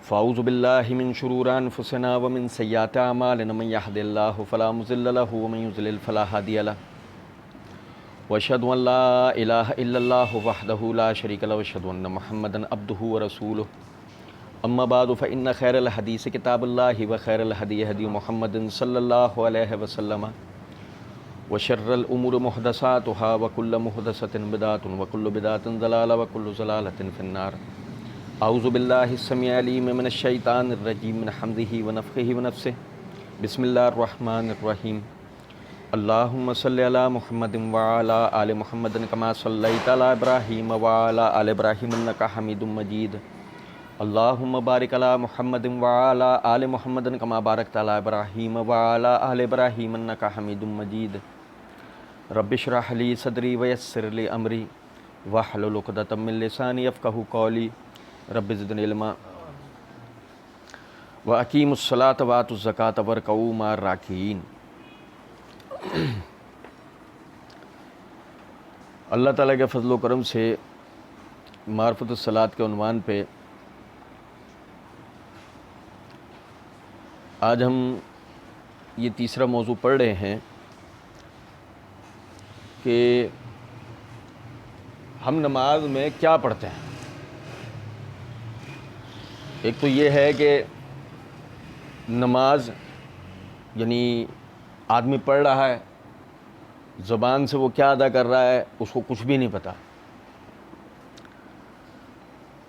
فاعوذ باللہ من شرور انفسنا ومن سیئات اعمالنا من یهد اللہ فلا مضل له ومن یضلل فلا هادی له واشهد ان لا الہ الا اللہ وحدہ لا شریک له واشهد ان محمدا عبدہ ورسولہ اما بعد فان خیر الحدیث کتاب اللہ وخیر الہدی ہدی محمد صلی اللہ علیہ وسلم وشر الامور محدثاتها وكل محدثۃ بدعۃ وكل بدعۃ ضلالہ وكل ضلالۃ فی النار۔ اعوذ باللہ السمیع العلیم من الشیطان الرجیم من حمزہ ونفخہ ونفثہ۔ بسم اللہ الرحمن الرحیم۔ اللہم صلی علی محمد وعلی آل محمد کما صلیت علی ابراہیم وعلی آل ابراہیم انک حمید مجید۔ اللہم بارک علی محمد وعلی آل محمد کما بارکت علی ابراہیم وعلی آل ابراہیم انک حمید مجید۔ رب اشرح لی صدری ویسر لی امری واحلل عقدۃ من لسانی یفقہوا قولی۔ رب زدنی علما واقیموا الصلاۃ وآتوا الزکاۃ وارکعوا مع الراکعین۔ اللہ تعالیٰ کے فضل و کرم سے معرفت الصلاۃ کے عنوان پہ آج ہم یہ تیسرا موضوع پڑھ رہے ہیں کہ ہم نماز میں کیا پڑھتے ہیں۔ ایک تو یہ ہے کہ نماز یعنی آدمی پڑھ رہا ہے، زبان سے وہ کیا ادا کر رہا ہے اس کو کچھ بھی نہیں پتہ۔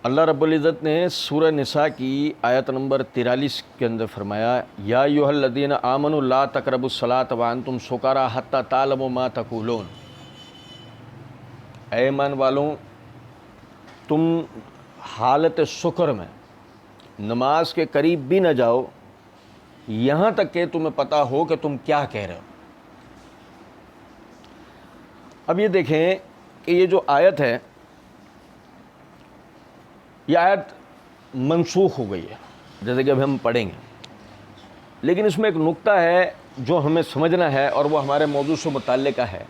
اللہ رب العزت نے سورہ نساء کی آیت نمبر 43 کے اندر فرمایا یا ایھا الذین آمنوا لا تقربوا الصلاۃ وانتم سکارى حتی تعلموا ما تقولون۔ اے ایمان والوں، تم حالت سکر میں نماز کے قریب بھی نہ جاؤ یہاں تک کہ تمہیں پتہ ہو کہ تم کیا کہہ رہے ہو۔ اب یہ دیکھیں کہ یہ جو آیت ہے یہ آیت منسوخ ہو گئی ہے جیسے کہ اب ہم پڑھیں گے، لیکن اس میں ایک نقطہ ہے جو ہمیں سمجھنا ہے اور وہ ہمارے موضوع سے متعلقہ ہے۔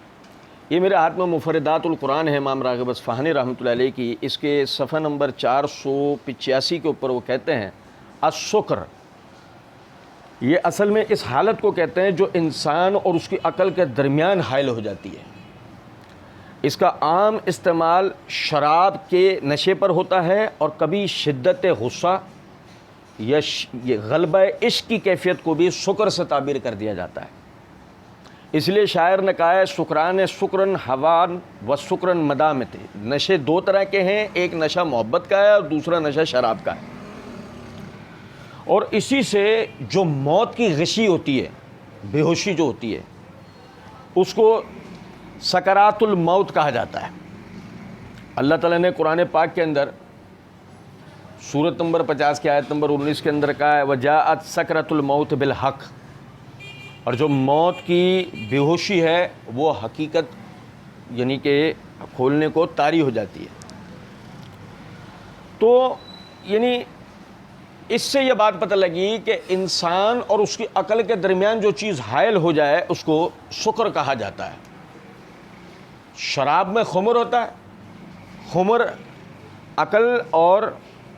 یہ میرے ہاتھ میں مفردات القرآن ہے امام راغب اصفہانی رحمۃ اللہ علیہ کی، اس کے صفحہ نمبر 485 کے اوپر وہ کہتے ہیں الشکر، یہ اصل میں اس حالت کو کہتے ہیں جو انسان اور اس کی عقل کے درمیان حائل ہو جاتی ہے۔ اس کا عام استعمال شراب کے نشے پر ہوتا ہے اور کبھی شدت غصہ یا غلبہ عشق کی کیفیت کو بھی شکر سے تعبیر کر دیا جاتا ہے۔ اس لیے شاعر نے کہا ہے شکران شکرن ہوان و شکرن مدامت۔ نشے دو طرح کے ہیں، ایک نشہ محبت کا ہے اور دوسرا نشہ شراب کا ہے، اور اسی سے جو موت کی غشی ہوتی ہے، بے ہوشی جو ہوتی ہے، اس کو سکرات الموت کہا جاتا ہے۔ اللہ تعالیٰ نے قرآن پاک کے اندر سورۃ نمبر 50 کی آیت نمبر 19 کے اندر کہا ہے وجاءت سکرۃ الموت بالحق، اور جو موت کی بے ہوشی ہے وہ حقیقت یعنی کہ کھولنے کو طاری ہو جاتی ہے۔ تو یعنی اس سے یہ بات پتہ لگی کہ انسان اور اس کی عقل کے درمیان جو چیز حائل ہو جائے اس کو شکر کہا جاتا ہے۔ شراب میں خمر ہوتا ہے، خمر عقل اور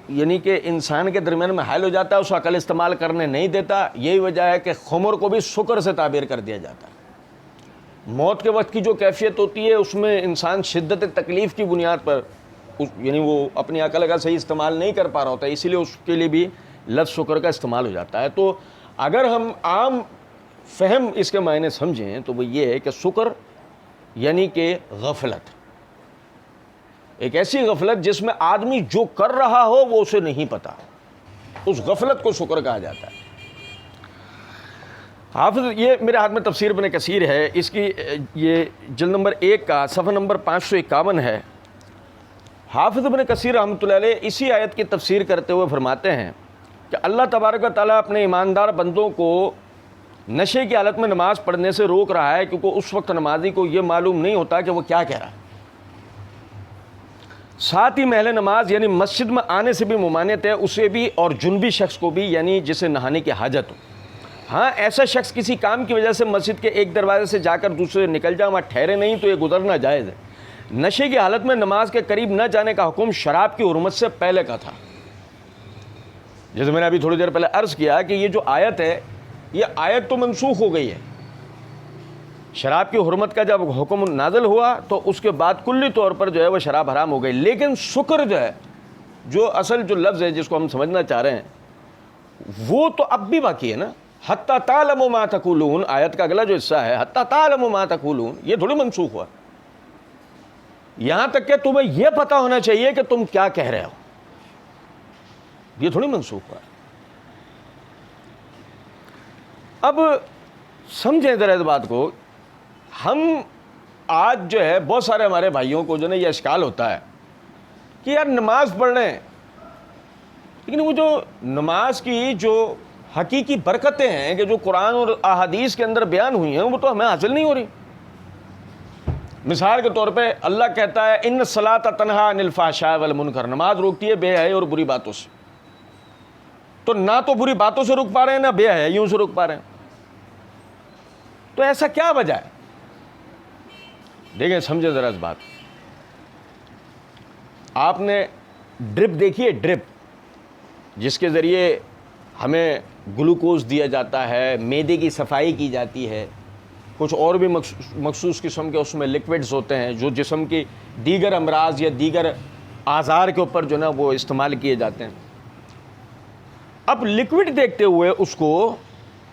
یعنی کہ انسان کے درمیان میں حائل ہو جاتا ہے، اس کو عقل استعمال کرنے نہیں دیتا۔ یہی وجہ ہے کہ خمر کو بھی شکر سے تعبیر کر دیا جاتا ہے۔ موت کے وقت کی جو کیفیت ہوتی ہے اس میں انسان شدت تکلیف کی بنیاد پر یعنی وہ اپنی عقل کا صحیح استعمال نہیں کر پا رہا ہوتا ہے، اسی لیے اس کے لیے بھی لفظ شکر کا استعمال ہو جاتا ہے۔ تو اگر ہم عام فہم اس کے معنی سمجھیں تو وہ یہ ہے کہ شکر یعنی کہ غفلت، ایک ایسی غفلت جس میں آدمی جو کر رہا ہو وہ اسے نہیں پتا، اس غفلت کو شکر کہا جاتا ہے۔ حافظ یہ میرے ہاتھ میں تفسیر ابن کثیر ہے، اس کی یہ جلد نمبر 1 کا صفحہ نمبر 551 ہے۔ حافظ ابن کثیر رحمۃ اللہ علیہ اسی آیت کی تفسیر کرتے ہوئے فرماتے ہیں کہ اللہ تبارک و تعالیٰ اپنے ایماندار بندوں کو نشے کی حالت میں نماز پڑھنے سے روک رہا ہے، کیونکہ اس وقت نمازی کو یہ معلوم نہیں ہوتا کہ وہ کیا کہہ رہا ہے۔ ساتھ ہی محل نماز یعنی مسجد میں آنے سے بھی ممانعت ہے، اسے بھی اور جنبی شخص کو بھی یعنی جسے نہانے کی حاجت ہو۔ ہاں ایسا شخص کسی کام کی وجہ سے مسجد کے ایک دروازے سے جا کر دوسرے نکل جائے، وہاں ٹھہرے نہیں تو یہ گزرنا جائز ہے۔ نشے کی حالت میں نماز کے قریب نہ جانے کا حکم شراب کی حرمت سے پہلے کا تھا۔ جیسے میں نے ابھی تھوڑی دیر پہلے عرض کیا کہ یہ جو آیت ہے یہ آیت تو منسوخ ہو گئی ہے. شراب کی حرمت کا جب حکم نازل ہوا تو اس کے بعد کلی طور پر جو ہے وہ شراب حرام ہو گئی. لیکن شکر جو ہے، جو اصل جو لفظ ہے جس کو ہم سمجھنا چاہ رہے ہیں وہ تو اب بھی باقی ہے نا. حتی تعلموا ما تقولون، آیت کا اگلا جو حصہ ہے حتی تعلموا ما تقولون، یہ تھوڑی منسوخ ہوا. یہاں تک کہ تمہیں یہ پتا ہونا چاہیے کہ تم کیا کہہ رہے ہو، یہ تھوڑی منسوخ ہوا. اب سمجھیں ذرا اس بات کو. ہم آج جو ہے بہت سارے ہمارے بھائیوں کو جو نا یہ اشکال ہوتا ہے کہ یار نماز پڑھ رہے ہیں، لیکن وہ جو نماز کی جو حقیقی برکتیں ہیں کہ جو قرآن اور احادیث کے اندر بیان ہوئی ہیں وہ تو ہمیں حاصل نہیں ہو رہی. مثال کے طور پہ اللہ کہتا ہے ان الصلاۃ تنہی عن الفحشاء والمنکر، نماز روکتی ہے بے حیائی اور بری باتوں سے. تو نہ تو بری باتوں سے رک پا رہے ہیں نہ بے حیائیوں سے رک پا رہے ہیں. تو ایسا کیا وجہ ہے؟ دیکھیں سمجھے ذرا اس بات. آپ نے ڈرپ دیکھی ہے، ڈرپ جس کے ذریعے ہمیں گلوکوز دیا جاتا ہے، معدے کی صفائی کی جاتی ہے، کچھ اور بھی مخصوص قسم کے اس میں لکوڈز ہوتے ہیں جو جسم کی دیگر امراض یا دیگر آزار کے اوپر جو نا وہ استعمال کیے جاتے ہیں. اب لکوڈ دیکھتے ہوئے اس کو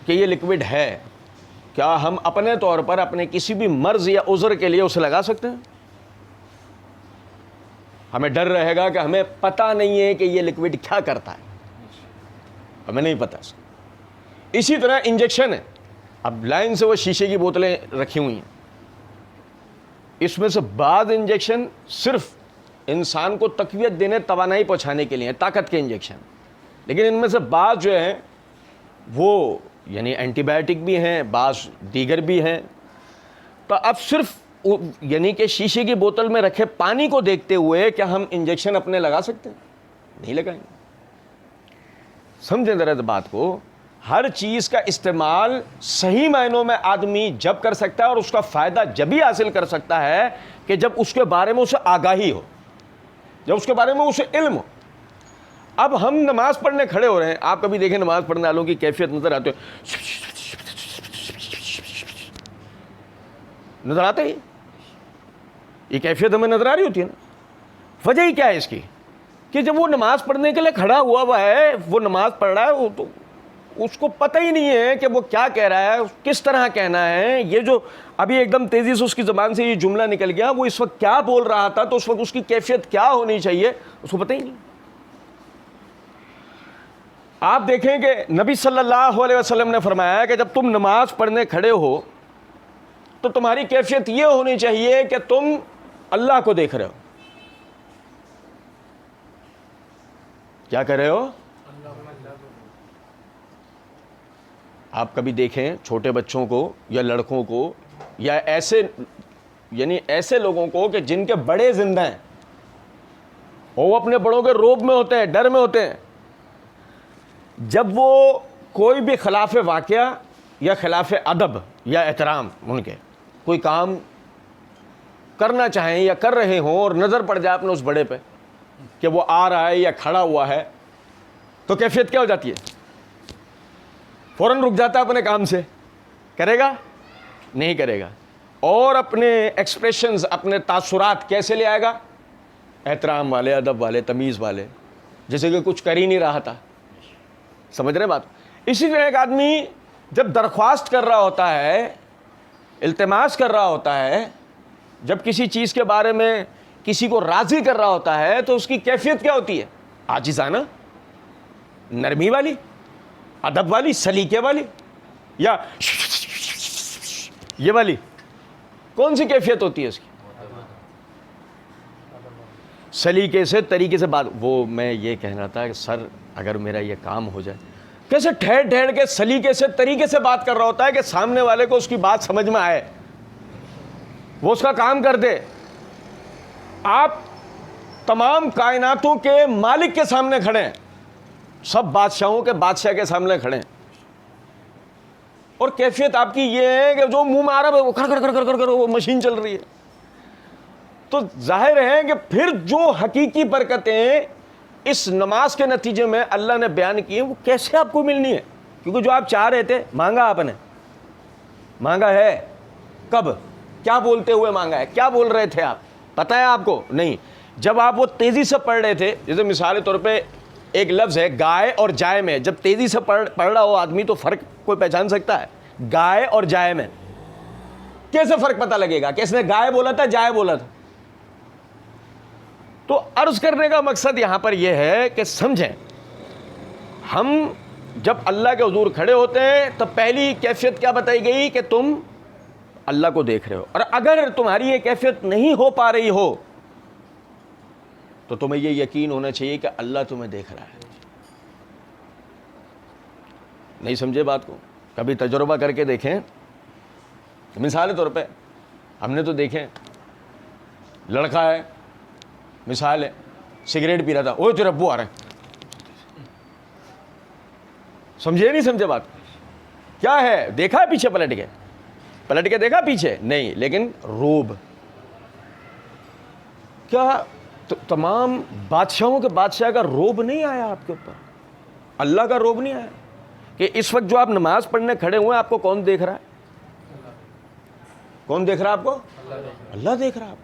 کہ یہ لکوڈ ہے، کیا ہم اپنے طور پر اپنے کسی بھی مرض یا عذر کے لیے اسے لگا سکتے ہیں؟ ہمیں ڈر رہے گا کہ ہمیں پتہ نہیں ہے کہ یہ لکوڈ کیا کرتا ہے، ہمیں نہیں پتہ. اسی طرح انجیکشن ہے. اب لائن سے وہ شیشے کی بوتلیں رکھی ہوئی ہیں، اس میں سے بعض انجیکشن صرف انسان کو تقویت دینے، توانائی پہنچانے کے لیے، طاقت کے انجیکشن. لیکن ان میں سے بعض جو ہیں وہ یعنی اینٹی بائیوٹک بھی ہیں، بعض دیگر بھی ہیں. تو اب صرف یعنی کہ شیشے کی بوتل میں رکھے پانی کو دیکھتے ہوئے کیا ہم انجیکشن اپنے لگا سکتے ہیں؟ نہیں لگائیں گے. سمجھیں ذرا اس بات کو. ہر چیز کا استعمال صحیح معنوں میں آدمی جب کر سکتا ہے اور اس کا فائدہ جب ہی حاصل کر سکتا ہے کہ جب اس کے بارے میں اسے آگاہی ہو، جب اس کے بارے میں اسے علم ہو. اب ہم نماز پڑھنے کھڑے ہو رہے ہیں، آپ کبھی دیکھیں نماز پڑھنے والوں کی کیفیت نظر آتے ہو، نظر آتے ہی یہ کیفیت ہمیں نظر آ رہی ہوتی ہے نا. وجہ ہی کیا ہے اس کی کہ جب وہ نماز پڑھنے کے لیے کھڑا ہوا ہے، وہ نماز پڑھ رہا ہے، وہ تو اس کو پتہ ہی نہیں ہے کہ وہ کیا کہہ رہا ہے، کس طرح کہنا ہے. یہ جو ابھی ایک دم تیزی سے اس کی زبان سے یہ جملہ نکل گیا، وہ اس وقت کیا بول رہا تھا، تو اس وقت اس کی کیفیت کیا ہونی چاہیے اس کو پتہ ہی نہیں. آپ دیکھیں کہ نبی صلی اللہ علیہ وسلم نے فرمایا کہ جب تم نماز پڑھنے کھڑے ہو تو تمہاری کیفیت یہ ہونی چاہیے کہ تم اللہ کو دیکھ رہے ہو. کیا کر رہے ہو؟ آپ کبھی دیکھیں چھوٹے بچوں کو یا لڑکوں کو یا ایسے یعنی ایسے لوگوں کو کہ جن کے بڑے زندہ ہیں، وہ اپنے بڑوں کے روب میں ہوتے ہیں، ڈر میں ہوتے ہیں. جب وہ کوئی بھی خلاف واقعہ یا خلاف ادب یا احترام ان کے کوئی کام کرنا چاہیں یا کر رہے ہوں اور نظر پڑ جائے اپنے اس بڑے پہ کہ وہ آ رہا ہے یا کھڑا ہوا ہے، تو کیفیت کیا ہو جاتی ہے؟ فوراً رک جاتا ہے اپنے کام سے. کرے گا؟ نہیں کرے گا. اور اپنے ایکسپریشنز، اپنے تاثرات کیسے لے آئے گا؟ احترام والے، ادب والے، تمیز والے، جیسے کہ کچھ کر ہی نہیں رہا تھا. سمجھ رہے بات؟ اسی طرح ایک آدمی جب درخواست کر رہا ہوتا ہے، التماس کر رہا ہوتا ہے، جب کسی چیز کے بارے میں کسی کو راضی کر رہا ہوتا ہے، تو اس کی کیفیت کیا ہوتی ہے؟ عاجزانہ، نرمی والی، ادب والی، سلیقے والی، یا یہ والی؟ کون سی کیفیت ہوتی ہے اس کی؟ سلیقے سے، طریقے سے بات. وہ میں یہ کہنا تھا کہ سر اگر میرا یہ کام ہو جائے، کیسے ٹھہر ٹھہر کے سلیقے سے، طریقے سے بات کر رہا ہوتا ہے کہ سامنے والے کو اس کی بات سمجھ میں آئے، وہ اس کا کام کر دے. آپ تمام کائناتوں کے مالک کے سامنے کھڑے ہیں، سب بادشاہوں کے بادشاہ کے سامنے کھڑے ہیں، اور کیفیت آپ کی یہ ہے کہ جو منہ میں آ رہا ہے وہ کر کر کر کر کر وہ مشین چل رہی ہے. تو ظاہر ہے کہ پھر جو حقیقی برکتیں اس نماز کے نتیجے میں اللہ نے بیان کیے وہ کیسے آپ کو ملنی ہے، کیونکہ جو آپ چاہ رہے تھے مانگا، آپ نے مانگا ہے کب، کیا بولتے ہوئے مانگا ہے، کیا بول رہے تھے آپ، پتہ ہے آپ کو؟ نہیں. جب آپ وہ تیزی سے پڑھ رہے تھے، جیسے مثال کے طور پہ ایک لفظ ہے گائے اور جائے میں، جب تیزی سے پڑھ رہا ہو آدمی تو فرق کوئی پہچان سکتا ہے؟ گائے اور جائے میں کیسے فرق پتہ لگے گا کہ اس نے گائے بولا تھا جائے بولا تھا؟ تو عرض کرنے کا مقصد یہاں پر یہ ہے کہ سمجھیں، ہم جب اللہ کے حضور کھڑے ہوتے ہیں تو پہلی کیفیت کیا بتائی گئی کہ تم اللہ کو دیکھ رہے ہو، اور اگر تمہاری یہ کیفیت نہیں ہو پا رہی ہو تو تمہیں یہ یقین ہونا چاہیے کہ اللہ تمہیں دیکھ رہا ہے. نہیں سمجھے بات کو؟ کبھی تجربہ کر کے دیکھیں. مثال کے طور پہ ہم نے تو دیکھیں، لڑکا ہے، مثال ہے، سگریٹ پی رہا تھا، اوہ تیرے ابو آ رہے ہیں. سمجھے نہیں سمجھے بات؟ کیا ہے؟ دیکھا ہے پیچھے پلٹ کے دیکھا پیچھے؟ نہیں، لیکن روب کیا تمام بادشاہوں کے بادشاہ کا روب نہیں آیا آپ کے اوپر؟ اللہ کا روب نہیں آیا کہ اس وقت جو آپ نماز پڑھنے کھڑے ہوئے ہیں آپ کو کون دیکھ رہا ہے؟ کون دیکھ رہا ہے آپ کو؟ اللہ دیکھ رہا ہے.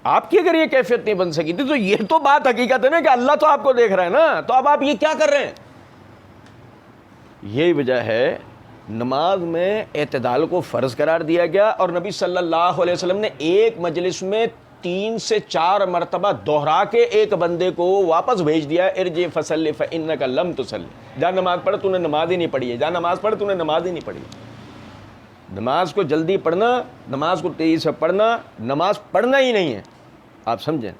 آپ کی اگر یہ کیفیت نہیں بن سکی تھی تو یہ تو بات حقیقت ہے نا کہ اللہ تو آپ کو دیکھ رہا ہے نا، تو اب آپ یہ کیا کر رہے ہیں؟ یہی وجہ ہے نماز میں اعتدال کو فرض قرار دیا گیا، اور نبی صلی اللہ علیہ وسلم نے ایک مجلس میں 3 سے 4 مرتبہ دوہرا کے ایک بندے کو واپس بھیج دیا، ارجع فصلی فانک لم تصلی، جا نماز پڑھ، تو نے نماز ہی نہیں پڑھی ہے، جا نماز پڑھ، تو نے نماز ہی نہیں پڑھی. نماز کو جلدی پڑھنا، نماز کو تیزی سے پڑھنا، نماز پڑھنا ہی نہیں ہے. آپ سمجھیں،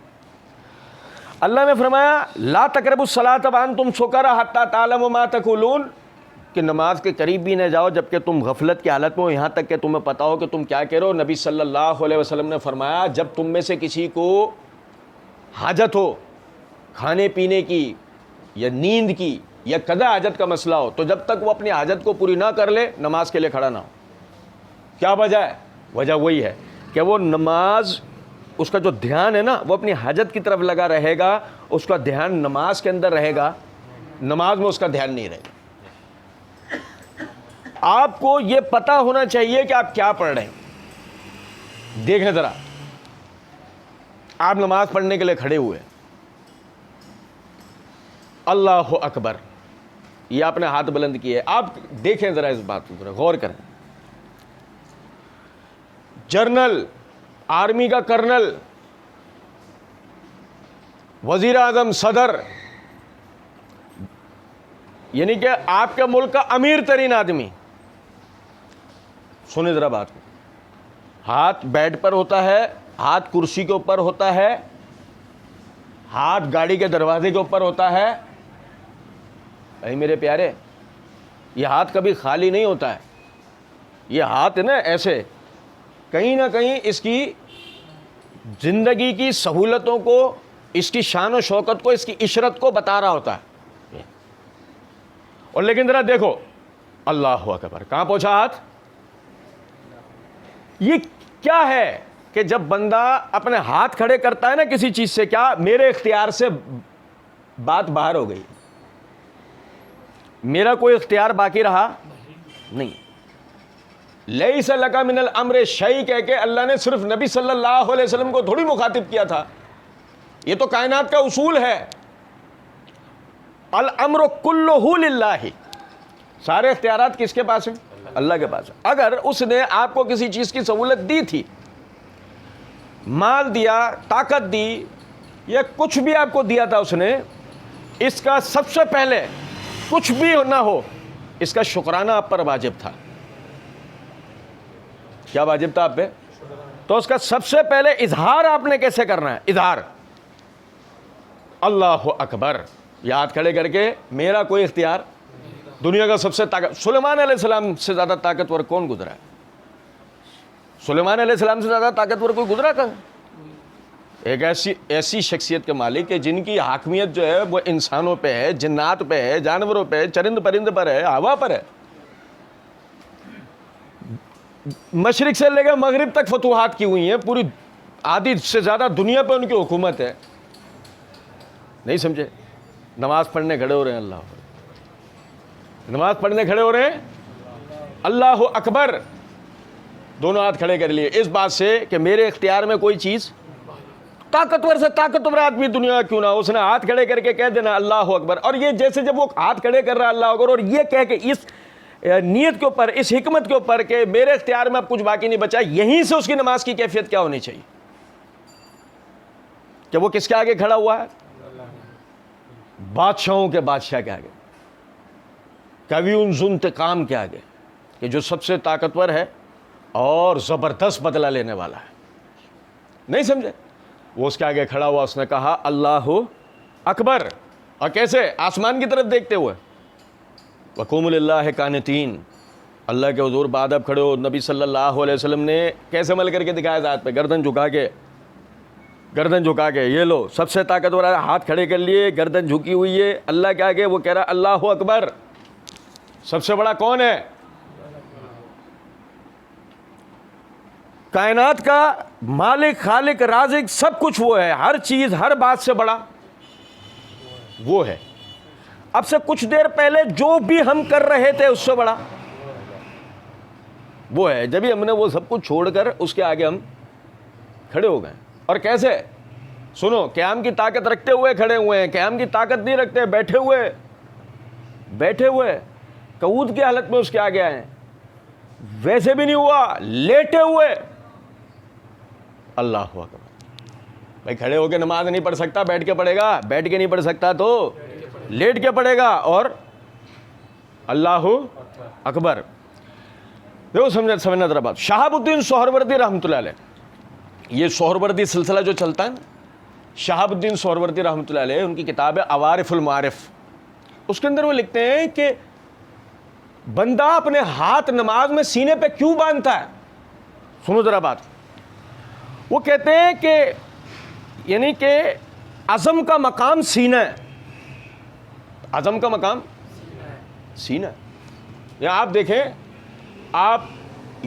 اللہ نے فرمایا لا تقربوا الصلاۃ وانتم سکارى حتى تعلموا ما تقولون، کہ نماز کے قریب بھی نہ جاؤ جبکہ تم غفلت کی حالت میں ہو، یہاں تک کہ تمہیں پتا ہو کہ تم کیا کہہ رہے ہو. نبی صلی اللہ علیہ وسلم نے فرمایا جب تم میں سے کسی کو حاجت ہو، کھانے پینے کی یا نیند کی یا قضا حاجت کا مسئلہ ہو، تو جب تک وہ اپنی حاجت کو پوری نہ کر لے نماز کے لیے کھڑا نہ ہو. کیا وجہ ہے؟ وجہ وہی ہے کہ وہ نماز، اس کا جو دھیان ہے نا وہ اپنی حاجت کی طرف لگا رہے گا، اس کا دھیان نماز کے اندر رہے گا، نماز میں اس کا دھیان نہیں رہے گا. آپ کو یہ پتا ہونا چاہیے کہ آپ کیا پڑھ رہے ہیں. دیکھیں ذرا، آپ نماز پڑھنے کے لیے کھڑے ہوئے، اللہ اکبر، یہ آپ نے ہاتھ بلند کیے، آپ دیکھیں ذرا اس بات کو، غور کریں. جنرل، آرمی کا کرنل، وزیر اعظم، صدر، یعنی کہ آپ کے ملک کا امیر ترین آدمی، سنیں ذرا بات کو، ہاتھ بیڈ پر ہوتا ہے، ہاتھ کرسی کے اوپر ہوتا ہے، ہاتھ گاڑی کے دروازے کے اوپر ہوتا ہے. اے میرے پیارے، یہ ہاتھ کبھی خالی نہیں ہوتا ہے. یہ ہاتھ ہے نا ایسے، کہیں نہ کہیں اس کی زندگی کی سہولتوں کو، اس کی شان و شوکت کو، اس کی عشرت کو بتا رہا ہوتا ہے. اور لیکن ذرا دیکھو، اللہ اکبر، کہاں پہنچا ہاتھ؟ یہ کیا ہے کہ جب بندہ اپنے ہاتھ کھڑے کرتا ہے نا کسی چیز سے، کیا میرے اختیار سے بات باہر ہو گئی، میرا کوئی اختیار باقی رہا نہیں. لیس لک من الامر شیء کہہ کے اللہ نے صرف نبی صلی اللہ علیہ وسلم کو تھوڑی مخاطب کیا تھا. یہ تو کائنات کا اصول ہے، الامر کلہ للہ، سارے اختیارات کس کے پاس ہیں؟ اللہ کے پاس. اگر اس نے آپ کو کسی چیز کی سہولت دی تھی، مال دیا، طاقت دی، یا کچھ بھی آپ کو دیا تھا اس نے، اس کا سب سے پہلے کچھ بھی نہ ہو اس کا شکرانہ آپ پر واجب تھا. کیا واجب تھا آپ پہ؟ تو اس کا سب سے پہلے اظہار آپ نے کیسے کرنا ہے؟ اظہار، اللہ اکبر، یہ ہاتھ کھڑے کر کے میرا کوئی اختیار. دنیا کا سب سے سلیمان علیہ السلام سے زیادہ طاقتور کون گزرا ہے؟ سلیمان علیہ السلام سے زیادہ طاقتور کوئی گزرا تھا؟ ایک ایسی شخصیت کے مالک کہ جن کی حاکمیت جو ہے وہ انسانوں پہ ہے، جنات پہ ہے، جانوروں پہ ہے، چرند پرند پر ہے، ہوا پر ہے. مشرق سے لے کر مغرب تک فتوحات کی ہوئی ہیں، پوری آدھی سے زیادہ دنیا پہ ان کی حکومت ہے. نہیں سمجھے؟ نماز پڑھنے کھڑے ہو رہے ہیں، اللہ نماز پڑھنے کھڑے ہو رہے ہیں، اللہ اکبر، دونوں ہاتھ کھڑے کر لیے اس بات سے کہ میرے اختیار میں کوئی چیز، طاقتور سے طاقتور آدمی دنیا کیوں نہ ہو، اس نے ہاتھ کھڑے کر کے کہہ دینا اللہ اکبر. اور یہ جیسے جب وہ ہاتھ کھڑے کر رہا ہے اللہ اکبر، اور یہ کہہ کے اس نیت کے اوپر، اس حکمت کے اوپر کہ میرے اختیار میں اب کچھ باقی نہیں بچا، یہیں سے اس کی نماز کی کیفیت کیا ہونی چاہیے کہ وہ کس کے آگے کھڑا ہوا ہے؟ بادشاہوں کے بادشاہ کے آگے، قوی انتقام کے آگے، کہ جو سب سے طاقتور ہے اور زبردست بدلہ لینے والا ہے. نہیں سمجھے؟ وہ اس کے آگے کھڑا ہوا، اس نے کہا اللہ اکبر، اور کیسے؟ آسمان کی طرف دیکھتے ہوئے. وقوموا للہ قانتین، اللہ کے حضور بعد اب کھڑے ہو. نبی صلی اللہ علیہ وسلم نے کیسے عمل کر کے دکھایا ذات پہ؟ گردن جھکا کے یہ لو، سب سے طاقتور ہاتھ کھڑے کر لیے، گردن جھکی ہوئی ہے اللہ کے آگے. وہ کہہ رہا اللہ اکبر، سب سے بڑا کون ہے؟ کائنات کا مالک، خالق، رازق، سب کچھ وہ ہے، ہر چیز، ہر بات سے بڑا وہ ہے. اب سے کچھ دیر پہلے جو بھی ہم کر رہے تھے اس سے بڑا وہ ہے. جبھی ہم نے وہ سب کچھ چھوڑ کر اس کے آگے ہم کھڑے ہو گئے. اور کیسے؟ سنو، قیام کی طاقت رکھتے ہوئے کھڑے ہوئے ہیں، قیام کی طاقت نہیں رکھتے، بیٹھے ہوئے قعود کی حالت میں اس کے آگے آئے. ویسے بھی نہیں ہوا، لیٹے ہوئے اللہ اکبر. بھائی کھڑے ہو کے نماز نہیں پڑھ سکتا، بیٹھ کے پڑھے گا. بیٹھ کے نہیں پڑھ سکتا تو لیٹ کے پڑھے گا. اور اللہ اکبر. دیکھو سمجھنا ذرا بات. شہاب الدین سہروردی رحمۃ اللہ علیہ، یہ سہروردی سلسلہ جو چلتا ہے نا، شہاب الدین سہروردی رحمۃ اللہ علیہ، ان کی کتاب ہے عوارف المعارف، اس کے اندر وہ لکھتے ہیں کہ بندہ اپنے ہاتھ نماز میں سینے پہ کیوں باندھتا ہے. سنو ذرا بات. وہ کہتے ہیں کہ یعنی کہ عزم کا مقام سینہ ہے. عزم کا مقام سینہ ہے. یا آپ دیکھیں، آپ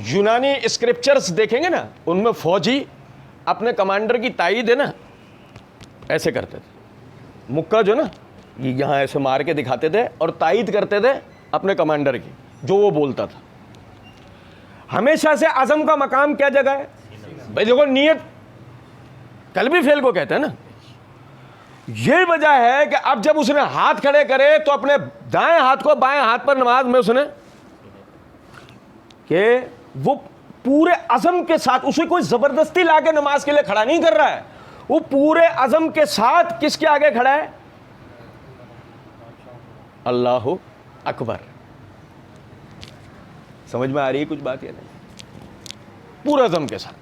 یونانی اسکرپچرز دیکھیں گے نا، ان میں فوجی اپنے کمانڈر کی تائید ہے نا ایسے کرتے تھے، مکہ جو نا یہاں ایسے مار کے دکھاتے تھے اور تائید کرتے تھے اپنے کمانڈر کی جو وہ بولتا تھا. ہمیشہ سے عزم کا مقام کیا جگہ ہے؟ بھائی دیکھو، نیت قلبی فعل کو کہتے ہیں نا. یہ وجہ ہے کہ اب جب اس نے ہاتھ کھڑے کرے تو اپنے دائیں ہاتھ کو بائیں ہاتھ پر نماز میں اس نے کہ وہ پورے عزم کے ساتھ، اسے کوئی زبردستی لا کے نماز کے لیے کھڑا نہیں کر رہا ہے، وہ پورے عزم کے ساتھ کس کے آگے کھڑا ہے؟ اللہ اکبر. سمجھ میں آ رہی ہے کچھ بات؟ یا نہیں؟ پورے عزم کے ساتھ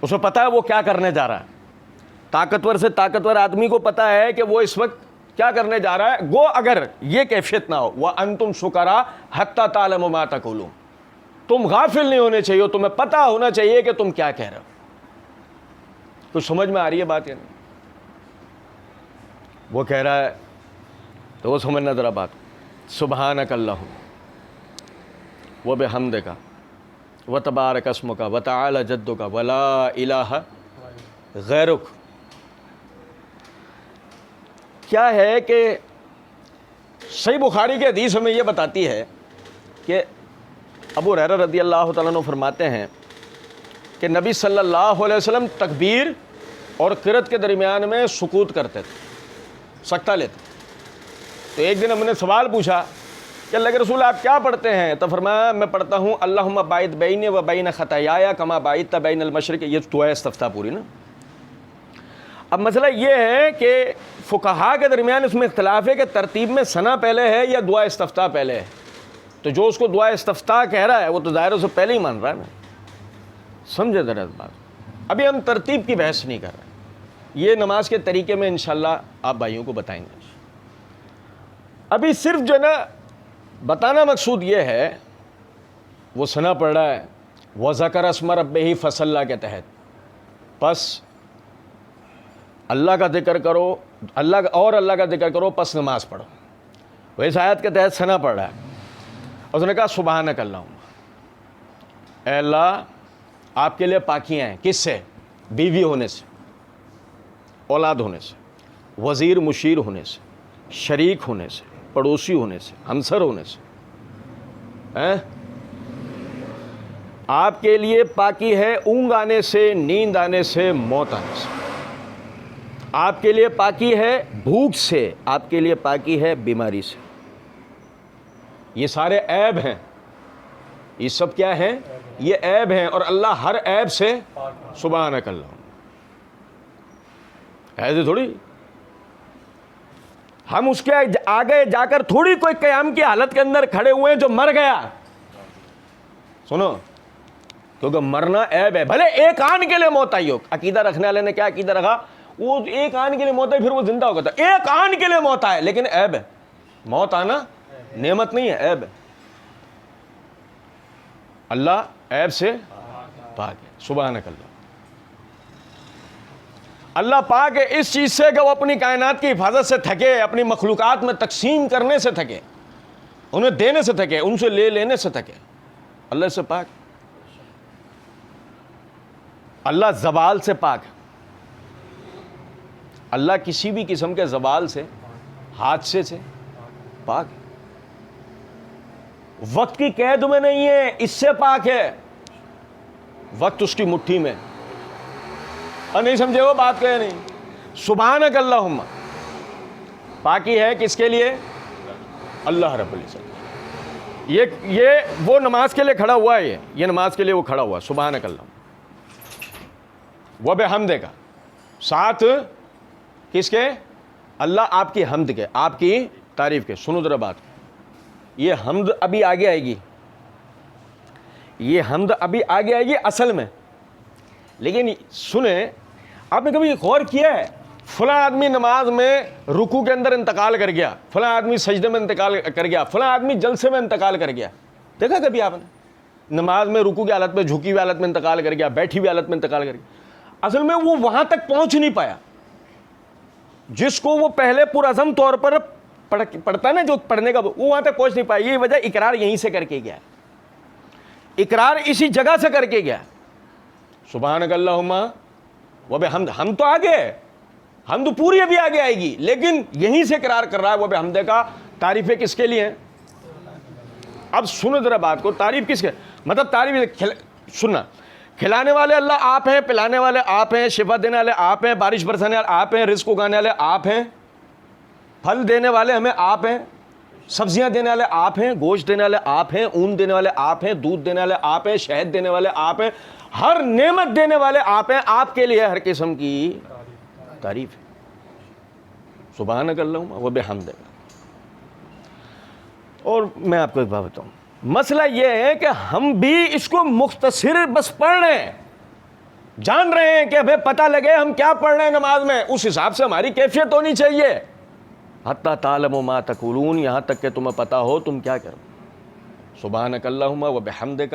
اسے پتا ہے وہ کیا کرنے جا رہا ہے. طاقتور سے طاقتور آدمی کو پتا ہے کہ وہ اس وقت کیا کرنے جا رہا ہے. گو اگر یہ کیفیت نہ ہو، وَأَنْتُمْ سُكَرَىٰ حَتَّىٰ تَعْلَمُوا مَا تَقُولُونَ، تم غافل نہیں ہونے چاہیے، تمہیں پتا ہونا چاہیے کہ تم کیا کہہ رہے ہو. کچھ سمجھ میں آ رہی ہے بات یا نہیں؟ وہ کہہ رہا ہے تو وہ سمجھنا ذرا بات. سبحانک اللہم وبحمدک وتبارک اسمک وتعالی جدک ولا الہ غیرک. کیا ہے کہ صحیح بخاری کے حدیث میں یہ بتاتی ہے کہ ابو ہریرہ رضی اللہ تعالیٰ عنہ فرماتے ہیں کہ نبی صلی اللہ علیہ وسلم تکبیر اور قرأت کے درمیان میں سکوت کرتے تھے، سکتہ لیتے. تو ایک دن ہم نے سوال پوچھا کہ اللہ کے رسول آپ کیا پڑھتے ہیں؟ تو فرمایا میں پڑھتا ہوں اللہم باعد بینی و بین خطایایا کما باعدت بین المشرق. یہ دعا استفتاح پوری نا. اب مسئلہ یہ ہے کہ فقہا کے درمیان اس میں اختلاف ہے کہ ترتیب میں ثنا پہلے ہے یا دعا استفتاح پہلے ہے. تو جو اس کو دعا استفتاح کہہ رہا ہے وہ تو ظاہر سے پہلے ہی مان رہا ہے نا. سمجھے ذرا اس بات. ابھی ہم ترتیب کی بحث نہیں کر رہے، یہ نماز کے طریقے میں انشاءاللہ آپ بھائیوں کو بتائیں گے. ابھی صرف جو نا بتانا مقصود یہ ہے، وہ ثنا پڑھ رہا ہے وَذَكَرَ اسْمَ رَبِّهِ فَصَلَّىٰ کے تحت، پس اللہ کا ذکر کرو، اللہ کا ذکر کرو پس نماز پڑھو. وہ اس آیت کے تحت ثنا پڑھ رہا ہے. اس نے کہا سبحانک اللہم، اے اللہ آپ کے لیے پاکیاں ہیں. کس سے؟ بیوی ہونے سے، اولاد ہونے سے، وزیر مشیر ہونے سے، شریک ہونے سے، پڑوسی ہونے سے، ہمسر ہونے سے. آپ کے لیے پاکی ہے اونگ آنے سے، نیند آنے سے، موت آنے سے. آپ کے لیے پاکی ہے بھوک سے، آپ کے لیے پاکی ہے بیماری سے. یہ سارے عیب ہیں. یہ سب کیا ہیں؟ یہ عیب ہیں، اور اللہ ہر عیب سے سبحانک اللہ. ایسے تھوڑی ہم اس کے آگے جا کر تھوڑی کوئی قیام کی حالت کے اندر کھڑے ہوئے ہیں جو مر گیا. سنو، کیونکہ مرنا عیب ہے. بھلے ایک آن کے لیے موت آئی ہو. عقیدہ رکھنے والے نے کیا عقیدہ رکھا؟ وہ ایک آن کے لیے موت آئی پھر وہ زندہ ہو گیا تھا. ایک آن کے لیے موت آئے لیکن عیب ہے. موت آنا نعمت نہیں ہے، عیب ہے. اللہ عیب سے پاک ہے. سبحانک اللہ. اللہ پاک ہے اس چیز سے کہ وہ اپنی کائنات کی حفاظت سے تھکے، اپنی مخلوقات میں تقسیم کرنے سے تھکے، انہیں دینے سے تھکے، ان سے لے لینے سے تھکے. اللہ سے پاک. اللہ زوال سے پاک ہے. اللہ کسی بھی قسم کے زوال سے، حادثے سے پاک ہے. وقت کی قید میں نہیں ہے، اس سے پاک ہے. وقت اس کی مٹھی میں. اور نہیں سمجھے وہ بات کہ نہیں. سبحانک اللہم. پاکی ہے کس کے لیے؟ اللہ رب العزت. یہ وہ نماز کے لیے کھڑا ہوا ہے. یہ نماز کے لیے وہ کھڑا ہوا. سبحانک اللہم و بحمدک. ساتھ کس کے؟ اللہ آپ کی حمد کے، آپ کی تعریف کے. سنو ذرا بات. یہ حمد ابھی آگے آئے گی. یہ حمد ابھی آگے آئے گی اصل میں. لیکن سنیں، آپ نے کبھی غور کیا ہے فلاں آدمی نماز میں رکوع کے اندر انتقال کر گیا، فلاں آدمی سجدے میں انتقال کر گیا، فلاں آدمی جلسے میں انتقال کر گیا؟ دیکھا کبھی آپ نے؟ نماز میں رکوع کی حالت میں، جھکی ہوئی حالت میں انتقال کر گیا، بیٹھی ہوئی حالت میں انتقال کر گیا. اصل میں وہ وہاں تک پہنچ نہیں پایا جس کو وہ پہلے پرعزم طور پر پڑھتا ہے نا، جو پڑھنے کا، وہ وہاں تک پہنچ نہیں پایا. یہ وجہ اقرار یہیں سے کر کے گیا، اقرار اسی جگہ سے کر کے گیا. سبحانک اللہم و بحمد. ہم تو آگے، ہم تو پوری ابھی آگے آئے گی، لیکن یہیں سے اقرار کر رہا ہے وہ بحمدے کا. تعریفیں کس کے لیے ہیں؟ اب سنو ذرا بات کو. تعریف کس کے؟ مطلب تعریف سننا. کھلانے والے اللہ آپ ہیں، پلانے والے آپ ہیں، شفا دینے والے آپ ہیں، بارش برسانے والے آپ ہیں، رزق اگانے والے آپ ہیں، پھل دینے والے ہمیں آپ ہیں، سبزیاں دینے والے آپ ہیں، گوشت دینے والے آپ ہیں، اون دینے والے آپ ہیں، دودھ دینے والے آپ ہیں، شہد دینے والے آپ ہیں، ہر نعمت دینے والے آپ ہیں. آپ کے لیے ہر قسم کی تعریف ہے. سبحانک اللہم و بحمدک. اور میں آپ کو ایک بات بتاؤں، مسئلہ یہ ہے کہ ہم بھی اس کو مختصر بس پڑھ رہے ہیں، جان رہے ہیں کہ ہمیں پتہ لگے ہم کیا پڑھ رہے ہیں نماز میں، اس حساب سے ہماری کیفیت ہونی چاہیے. حتی تعلموا ما تقولون، یہاں تک کہ تمہیں پتہ ہو تم کیا کرو. سبحانک اللہم و بحمدک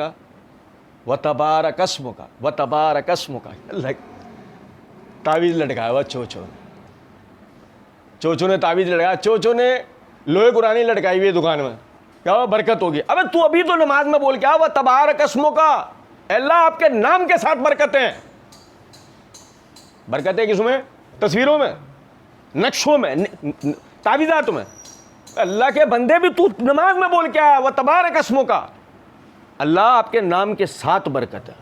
و تبارک اسمک و تبارک اسمک. اللہ تعویذ لٹکایا ہوا چوچو نے تعویذ لٹکایا. چوچو نے لوہے قرآنی لٹکائی ہوئی ہے دکان میں، کیا وہ برکت ہوگی. ابے تو ابھی تو نماز میں بول کیا وہ تبارک اسمک. اللہ آپ کے نام کے ساتھ برکتیں. برکتیں کس میں؟ تصویروں میں، نقشوں میں، تعویذات میں. اللہ کے بندے بھی تو نماز میں بول کیا ہے وہ تبارک اسمک. اللہ آپ کے نام کے ساتھ برکت ہے.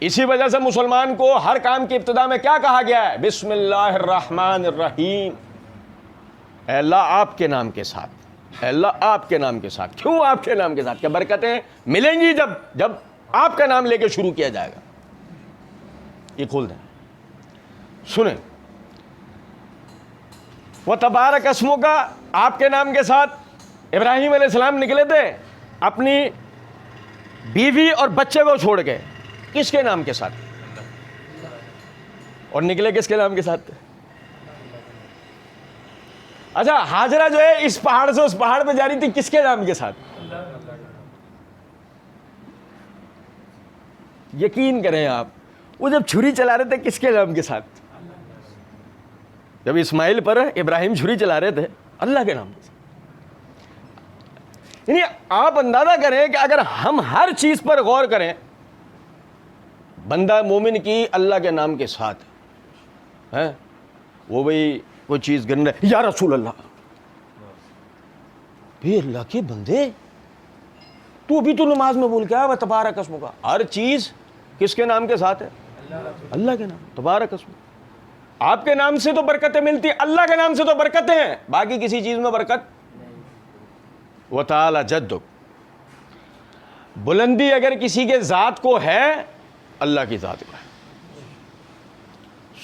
اسی وجہ سے مسلمان کو ہر کام کی ابتدا میں کیا کہا گیا ہے؟ بسم اللہ الرحمن الرحیم. اے اللہ آپ کے نام کے ساتھ، اے اللہ آپ کے نام کے ساتھ. کیوں آپ کے نام کے ساتھ؟ کہ برکتیں ملیں گی جب آپ کا نام لے کے شروع کیا جائے گا. یہ کھول دیں. سنیں، وہ تبارک اسمک کا آپ کے نام کے ساتھ. ابراہیم علیہ السلام نکلے تھے اپنی بیوی اور بچے کو چھوڑ کے، کس کے نام کے ساتھ؟ اور نکلے کس کے نام کے ساتھ؟ اچھا، ہاجرہ جو ہے اس پہاڑ سے اس پہاڑ پہ جا رہی تھی، کس کے نام کے ساتھ؟ یقین کریں آپ، وہ جب چھری چلا رہے تھے کس کے نام کے ساتھ؟ جب اسماعیل پر ابراہیم چھری چلا رہے تھے، اللہ کے نام کے ساتھ. یعنی آپ اندازہ کریں کہ اگر ہم ہر چیز پر غور کریں، بندہ مومن کی اللہ کے نام کے ساتھ ہے. وہ بھئی کوئی چیز گر رہی، یا رسول اللہ، بھی اللہ کے بندے تو ابھی تو نماز میں بول کے آیا تبارک اسمک کا، ہر چیز کس کے نام کے ساتھ ہے؟ اللہ کے نام، تبارک اسمک۔ آپ کے نام سے تو برکتیں ملتی، اللہ کے نام سے تو برکتیں ہیں، باقی کسی چیز میں برکت۔ وتعالی جدک، بلندی اگر کسی کے ذات کو ہے، اللہ کی ذات کو ہے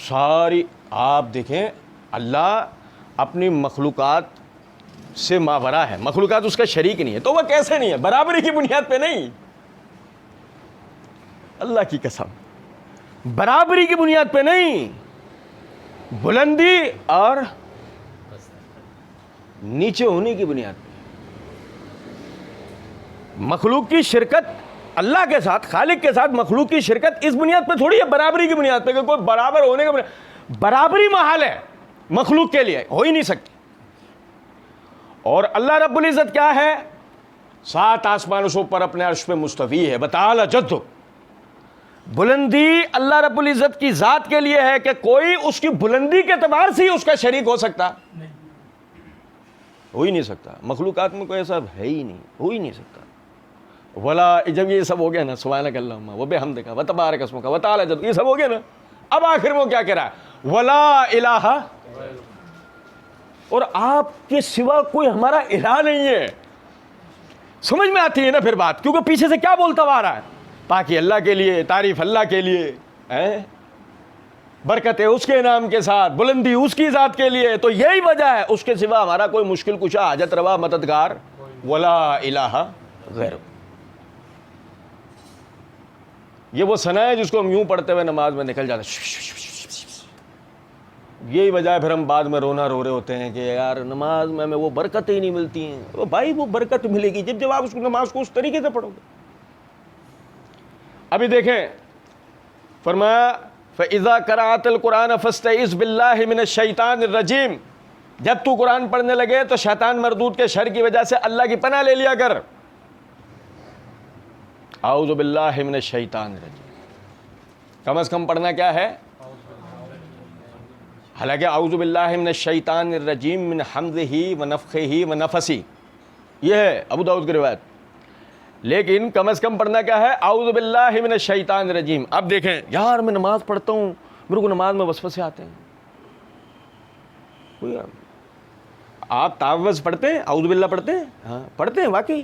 ساری۔ آپ دیکھیں اللہ اپنی مخلوقات سے ماورا ہے، مخلوقات اس کا شریک نہیں ہے، تو وہ کیسے نہیں ہے؟ برابری کی بنیاد پہ نہیں، اللہ کی قسم برابری کی بنیاد پہ نہیں، بلندی اور نیچے ہونے کی بنیاد پہ۔ مخلوق کی شرکت اللہ کے ساتھ، خالق کے ساتھ مخلوق کی شرکت اس بنیاد پہ تھوڑی ہے، برابری کی بنیاد پہ، کہ کوئی برابر ہونے کا برابری محال ہے مخلوق کے لیے، ہو ہی نہیں سکتی۔ اور اللہ رب العزت کیا ہے؟ 7 آسمانوں سے اوپر اپنے عرش پہ مستوی ہے۔ وتعالی جدہ، بلندی اللہ رب العزت کی ذات کے لیے ہے کہ کوئی اس کی بلندی کے اعتبار سے ہی اس کا شریک ہو سکتا؟ ہو ہی نہیں سکتا۔ مخلوقات میں کوئی ایسا ہے ہی نہیں، ہو ہی نہیں سکتا۔ ولا، جب یہ سب ہو گیا نا، سبحانک اللہم وبحمدک وتبارک اسمک وتعالی جدک، یہ سب ہو گیا نا، اب آخر میں کیا کہہ رہا ہے؟ ولا الہ، اور آپ کے سوا کوئی ہمارا الہ نہیں ہے۔ سمجھ میں آتی ہے نا پھر بات، کیونکہ پیچھے سے کیا بولتا ہوا آ رہا ہے؟ پاکی اللہ کے لیے، تعریف اللہ کے لیے، برکتیں اس کے نام کے ساتھ، بلندی اس کی ذات کے لیے، تو یہی وجہ ہے، اس کے سوا ہمارا کوئی مشکل کشا، حاجت روا، مددگار، ولا الہ غیر۔ یہ وہ ثنا ہے جس کو ہم یوں پڑھتے ہوئے نماز میں نکل جاتے ہیں، یہی وجہ ہے پھر ہم بعد میں رونا رو رہے ہوتے ہیں کہ یار نماز میں ہمیں وہ برکتیں ہی نہیں ملتی ہیں۔ وہ بھائی وہ برکت ملے گی جب آپ اس نماز کو اس طریقے سے پڑھو گے۔ ابھی دیکھیں فرمایا فَإِذَا قَرَأْتَ الْقُرْآنَ فَاسْتَعِذْ بِاللَّهِ مِنَ الشَّيْطَانِ الرَّجِيمِ، جب تو قرآن پڑھنے لگے تو شیطان مردود کے شر کی وجہ سے اللہ کی پناہ لے لیا کر۔ اعوذ باللہ من الشیطان الرجیم، کم از کم پڑھنا کیا ہے؟ حالانکہ اعوذ باللہ من الشیطان الرجیم من حمزہ ونفخہ ونفثہ، یہ ہے ابو داؤد کی روایت، لیکن کم از کم پڑھنا کیا ہے؟ اعوذ باللہ من الشیطان الرجیم۔ اب دیکھیں یار میں نماز پڑھتا ہوں، میرے کو نماز میں وسوسے آتے ہیں، آپ تعوذ پڑھتے ہیں، اعوذ باللہ پڑھتے ہیں؟ ہاں پڑھتے ہیں واقعی۔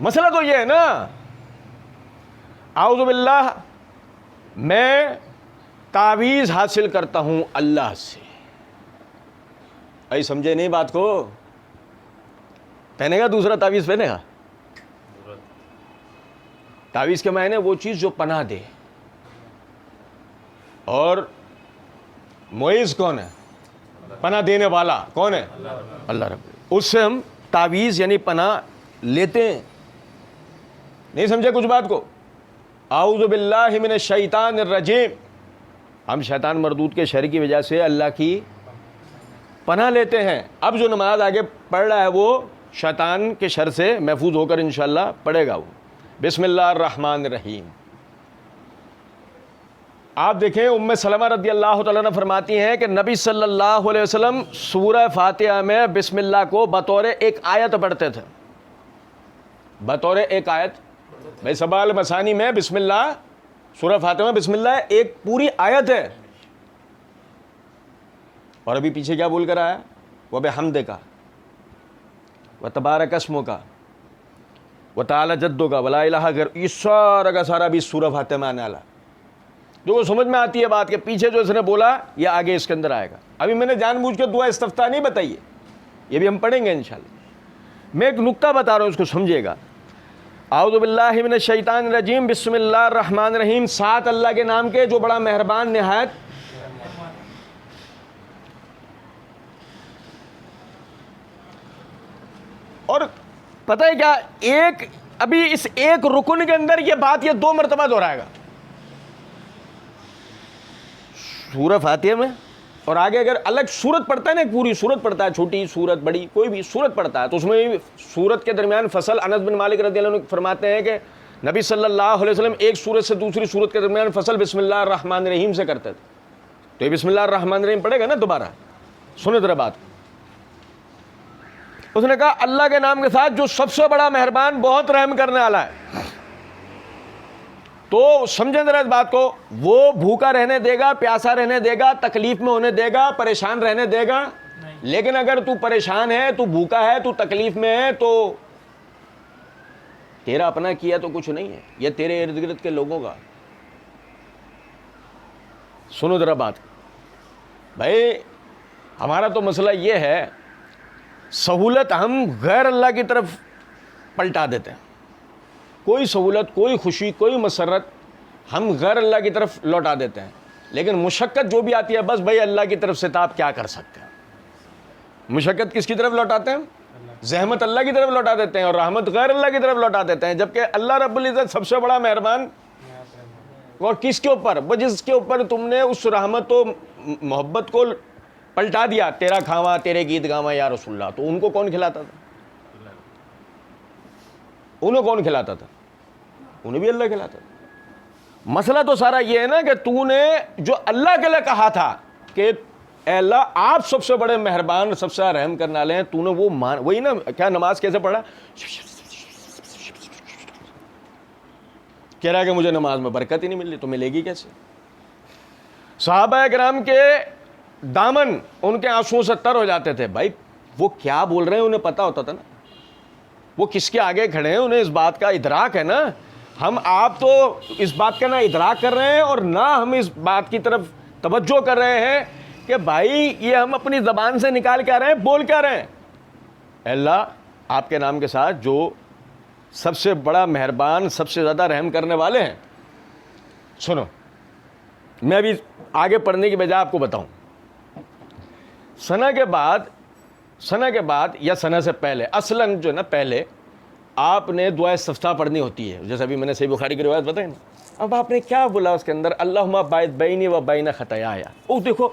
مسئلہ تو یہ ہے نا، اعوذ باللہ میں تعویذ حاصل کرتا ہوں اللہ سے، سمجھے نہیں بات کو؟ پہنے گا دوسرا تعویذ پہنے گا؟ تعویذ کے معنی وہ چیز جو پناہ دے، اور معیذ کون ہے؟ پناہ دینے والا کون ہے؟ اللہ رب، اس سے ہم تعویذ یعنی پناہ لیتے ہیں۔ نہیں سمجھے کچھ بات کو؟ اعوذ باللہ من الشیطان الرجیم، ہم شیطان مردود کے شر کی وجہ سے اللہ کی پناہ لیتے ہیں۔ اب جو نماز آگے پڑھ رہا ہے وہ شیطان کے شر سے محفوظ ہو کر انشاءاللہ پڑھے گا وہ۔ بسم اللہ الرحمن الرحیم۔ آپ دیکھیں ام سلمہ رضی اللہ تعالیٰ عنہ فرماتی ہیں کہ نبی صلی اللہ علیہ وسلم سورہ فاتحہ میں بسم اللہ کو بطور ایک آیت پڑھتے تھے، بطور ایک آیت۔ بھائی سبع المثانی میں بسم اللہ، سورہ فاتحہ میں بسم اللہ ایک پوری آیت ہے، اور ابھی پیچھے کیا بول کر آیا؟ وَبِحَمْدِكَ وَتَبَارَكَ اسْمُكَ وَتَعَالَى جَدُّكَ وَلَا إِلَٰهَ غَيْرُكَ، یہ سارا کا سارا بھی سورہ فاتحہ میں آنے والا، جو سمجھ میں آتی ہے بات کہ پیچھے جو اس نے بولا یہ آگے اس کے اندر آئے گا۔ ابھی میں نے جان بوجھ کے دعا استفتاح نہیں بتائی ہے، یہ بھی ہم پڑھیں گے انشاءاللہ۔ میں ایک نقطہ بتا رہا ہوں، اس کو سمجھیے گا۔ اعوذ باللہ من الشیطان الرجیم، بسم اللہ الرحمن الرحیم، 7 اللہ کے نام کے جو بڑا مہربان نہایت اور پتہ ہے کیا، ایک ابھی اس ایک رکن کے اندر یہ بات یہ 2 مرتبہ دہرائے گا سورہ فاتحہ میں، اور آگے اگر الگ سورت پڑھتا ہے نا، ایک پوری سورت پڑھتا ہے، چھوٹی سورت بڑی کوئی بھی سورت پڑھتا ہے، تو اس میں سورت کے درمیان فصل، انس بن مالک رضی اللہ عنہ فرماتے ہیں کہ نبی صلی اللہ علیہ وسلم ایک سورت سے دوسری سورت کے درمیان فصل بسم اللہ الرحمن الرحیم سے کرتے تھے۔ تو یہ بسم اللہ الرحمن الرحیم پڑھے گا نا دوبارہ. سنو ذرا بات. اس نے کہا اللہ کے نام کے ساتھ جو سب سے بڑا مہربان بہت رحم کرنے والا ہے. تو سمجھیں ذرا اس بات کو, وہ بھوکا رہنے دے گا, پیاسا رہنے دے گا, تکلیف میں ہونے دے گا, پریشان رہنے دے گا؟ لیکن اگر تو پریشان ہے, تو بھوکا ہے, تو تکلیف میں ہے, تو تیرا اپنا کیا تو کچھ نہیں ہے, یہ تیرے ارد گرد کے لوگوں کا. سنو ذرا بات بھائی, ہمارا تو مسئلہ یہ ہے, سہولت ہم غیر اللہ کی طرف پلٹا دیتے ہیں. کوئی سہولت, کوئی خوشی, کوئی مسرت ہم غیر اللہ کی طرف لوٹا دیتے ہیں. لیکن مشقت جو بھی آتی ہے, بس بھائی اللہ کی طرف سے تو آپ کیا کر سکتے ہیں. مشقت کس کی طرف لوٹاتے ہیں؟ زحمت اللہ کی طرف لوٹا دیتے ہیں, اور رحمت غیر اللہ کی طرف لوٹا دیتے ہیں. جبکہ اللہ رب العزت سب سے بڑا مہربان, اور کس کے اوپر؟ وہ جس کے اوپر تم نے اس رحمت و محبت کو پلٹا دیا, تیرا کھاواں تیرے گیت گاواں یا رسول اللہ, تو ان کو کون کھلاتا تھا؟ انہیں کون کھلاتا تھا؟ انہیں بھی اللہ کھلاتا تھا. مسئلہ تو سارا یہ ہے نا کہ تو نے جو اللہ کے لیے کہا تھا کہ اے اللہ آپ سب سے بڑے مہربان, سب سے رحم کرنے والے ہیں, تو نے وہ وہی نا, کیا نماز کیسے پڑھا؟ کہہ رہا ہے کہ مجھے نماز میں برکت ہی نہیں مل رہی, تو ملے گی کیسے؟ صحابہ کرام کے دامن ان کے آنسوؤں سے تر ہو جاتے تھے. بھائی وہ کیا بول رہے ہیں انہیں پتا ہوتا تھا نا, وہ کس کے آگے کھڑے ہیں, انہیں اس بات کا ادراک ہے نا. ہم آپ تو اس بات کا نہ ادراک کر رہے ہیں, اور نہ ہم اس بات کی طرف توجہ کر رہے ہیں کہ بھائی یہ ہم اپنی زبان سے نکال کے آ رہے ہیں, بول کے آ رہے ہیں. اے اللہ آپ کے نام کے ساتھ جو سب سے بڑا مہربان, سب سے زیادہ رحم کرنے والے ہیں. سنو, میں ابھی آگے پڑھنے کی بجائے آپ کو بتاؤں. سنا کے بعد یا سنا سے پہلے, اصلاً جو ہے نا, پہلے آپ نے دعائے استفتاح پڑھنی ہوتی ہے, جیسے ابھی میں نے صحیح بخاری کی روایت بتائی نا. اب آپ نے کیا بولا اس کے اندر؟ اللہم باعث بینی و بین خطایا. او دیکھو,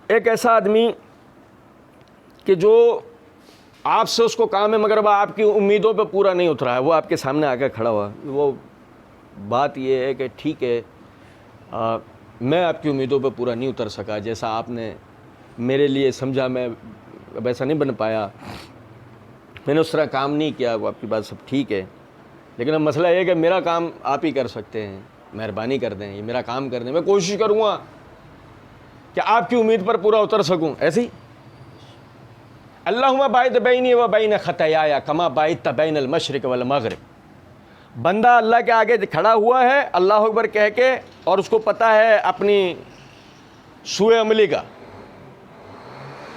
ایک ایسا آدمی کہ جو آپ سے اس کو کام ہے مگر وہ آپ کی امیدوں پہ پورا نہیں اترا ہے, وہ آپ کے سامنے آ کے کھڑا ہوا. وہ بات یہ ہے کہ ٹھیک ہے, میں آپ کی امیدوں پہ پورا نہیں اتر سکا, جیسا آپ نے میرے لیے سمجھا میں ویسا نہیں بن پایا, میں نے اس طرح کام نہیں کیا. وہ آپ کی بات سب ٹھیک ہے, لیکن اب مسئلہ یہ ہے کہ میرا کام آپ ہی کر سکتے ہیں, مہربانی کر دیں, یہ میرا کام کر دیں, میں کوشش کروں گا کہ آپ کی امید پر پورا اتر سکوں. ایسے ہی اللہم باعث بینی و بین خطایا کما باعثت بین المشرق والمغرب. بندہ اللہ کے آگے کھڑا ہوا ہے اللہ اکبر کہہ کے, اور اس کو پتہ ہے اپنی سوء عملی کا,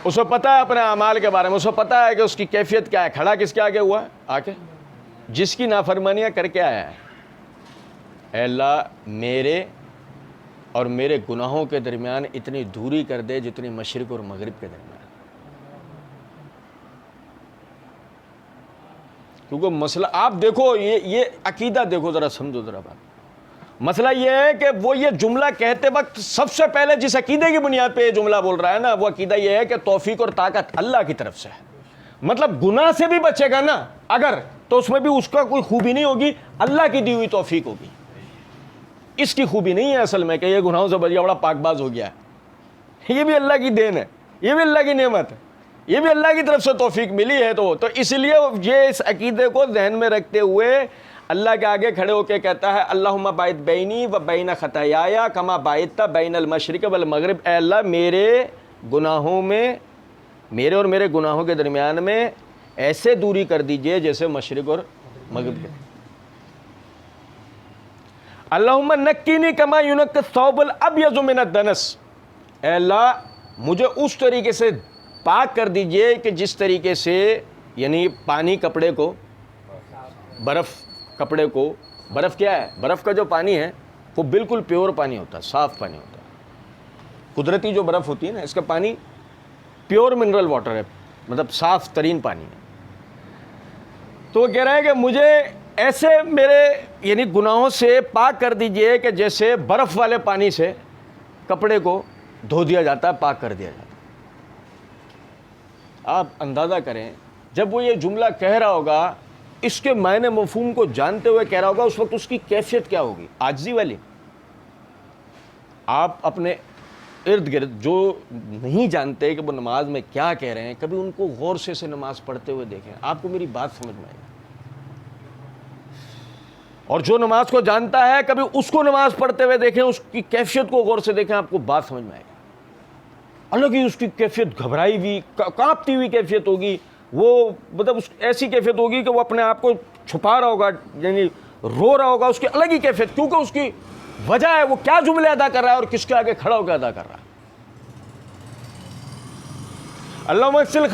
اس کو پتہ ہے اپنے اعمال کے بارے میں, اس کو پتہ ہے کہ اس کی کیفیت کیا ہے. کھڑا کس کے آگے ہوا ہے؟ آ کے جس کی نافرمانیاں کر کے آیا ہے. اے اللہ میرے اور میرے گناہوں کے درمیان اتنی دوری کر دے جتنی مشرق اور مغرب کے درمیان. کیونکہ مسئلہ آپ دیکھو, یہ عقیدہ دیکھو ذرا, سمجھو ذرا بات. مسئلہ یہ ہے کہ وہ یہ جملہ کہتے وقت سب سے پہلے جس عقیدے کی بنیاد پہ یہ جملہ بول رہا ہے نا, وہ عقیدہ یہ ہے کہ توفیق اور طاقت اللہ کی طرف سے ہے. مطلب گناہ سے بھی بچے گا نا اگر, تو اس میں بھی اس کا کوئی خوبی نہیں ہوگی, اللہ کی دی ہوئی توفیق ہوگی. اس کی خوبی نہیں ہے اصل میں کہ یہ گناہوں سے بچ گیا, بڑا پاک باز ہو گیا ہے. یہ بھی اللہ کی دین ہے, یہ بھی اللہ کی نعمت ہے, یہ بھی اللہ کی طرف سے توفیق ملی ہے. تو اس لیے یہ اس عقیدے کو ذہن میں رکھتے ہوئے اللہ کے آگے کھڑے ہو کے کہتا ہے اللہم باعث بینی و بین خطایا کما باعثت بین المشرق والمغرب. اے اللہ میرے گناہوں میں, میرے اور میرے گناہوں کے درمیان میں ایسے دوری کر دیجئے جیسے مشرق اور مغرب کے. اللہم نقینی کما ینقی الثوب الابیض من الدنس. اے اللہ مجھے اس طریقے سے پاک کر دیجئے کہ جس طریقے سے, یعنی پانی کپڑے کو, برف کپڑے کو, برف کیا ہے؟ برف کا جو پانی ہے وہ بالکل پیور پانی ہوتا ہے, صاف پانی ہوتا ہے. قدرتی جو برف ہوتی ہے نا, اس کا پانی پیور منرل واٹر ہے, مطلب صاف ترین پانی ہے. تو وہ کہہ رہا ہے کہ مجھے ایسے میرے یعنی گناہوں سے پاک کر دیجئے کہ جیسے برف والے پانی سے کپڑے کو دھو دیا جاتا ہے, پاک کر دیا جاتا ہے. آپ اندازہ کریں جب وہ یہ جملہ کہہ رہا ہوگا, اس کے معنی مفہوم کو جانتے ہوئے کہہ رہا ہوگا, اس وقت اس کی کیفیت کیا ہوگی؟ عاجزی والی. آپ اپنے ارد گرد جو نہیں جانتے کہ وہ نماز میں کیا کہہ رہے ہیں، کبھی ان کو غور سے نماز پڑھتے ہوئے دیکھیں، آپ کو میری بات سمجھ میں آئے گی۔ اور جو نماز کو جانتا ہے کبھی اس کو نماز پڑھتے ہوئے دیکھیں، اس کی کیفیت کو غور سے دیکھیں، آپ کو بات سمجھ میں آئے گی۔ الگ ہی اس کی کیفیت، گھبرائی ہوئی، کانپتی ہوئی کیفیت ہوگی، وہ مطلب ایسی کیفیت ہوگی کہ وہ اپنے آپ کو چھپا رہا ہوگا، یعنی رو رہا ہوگا، اس کی الگ ہی کیفیت، کیونکہ اس کی وجہ ہے وہ کیا جملے ادا کر رہا ہے اور کس کے آگے کھڑا ہو کے ادا کر رہا ہے۔ اللہم اغسل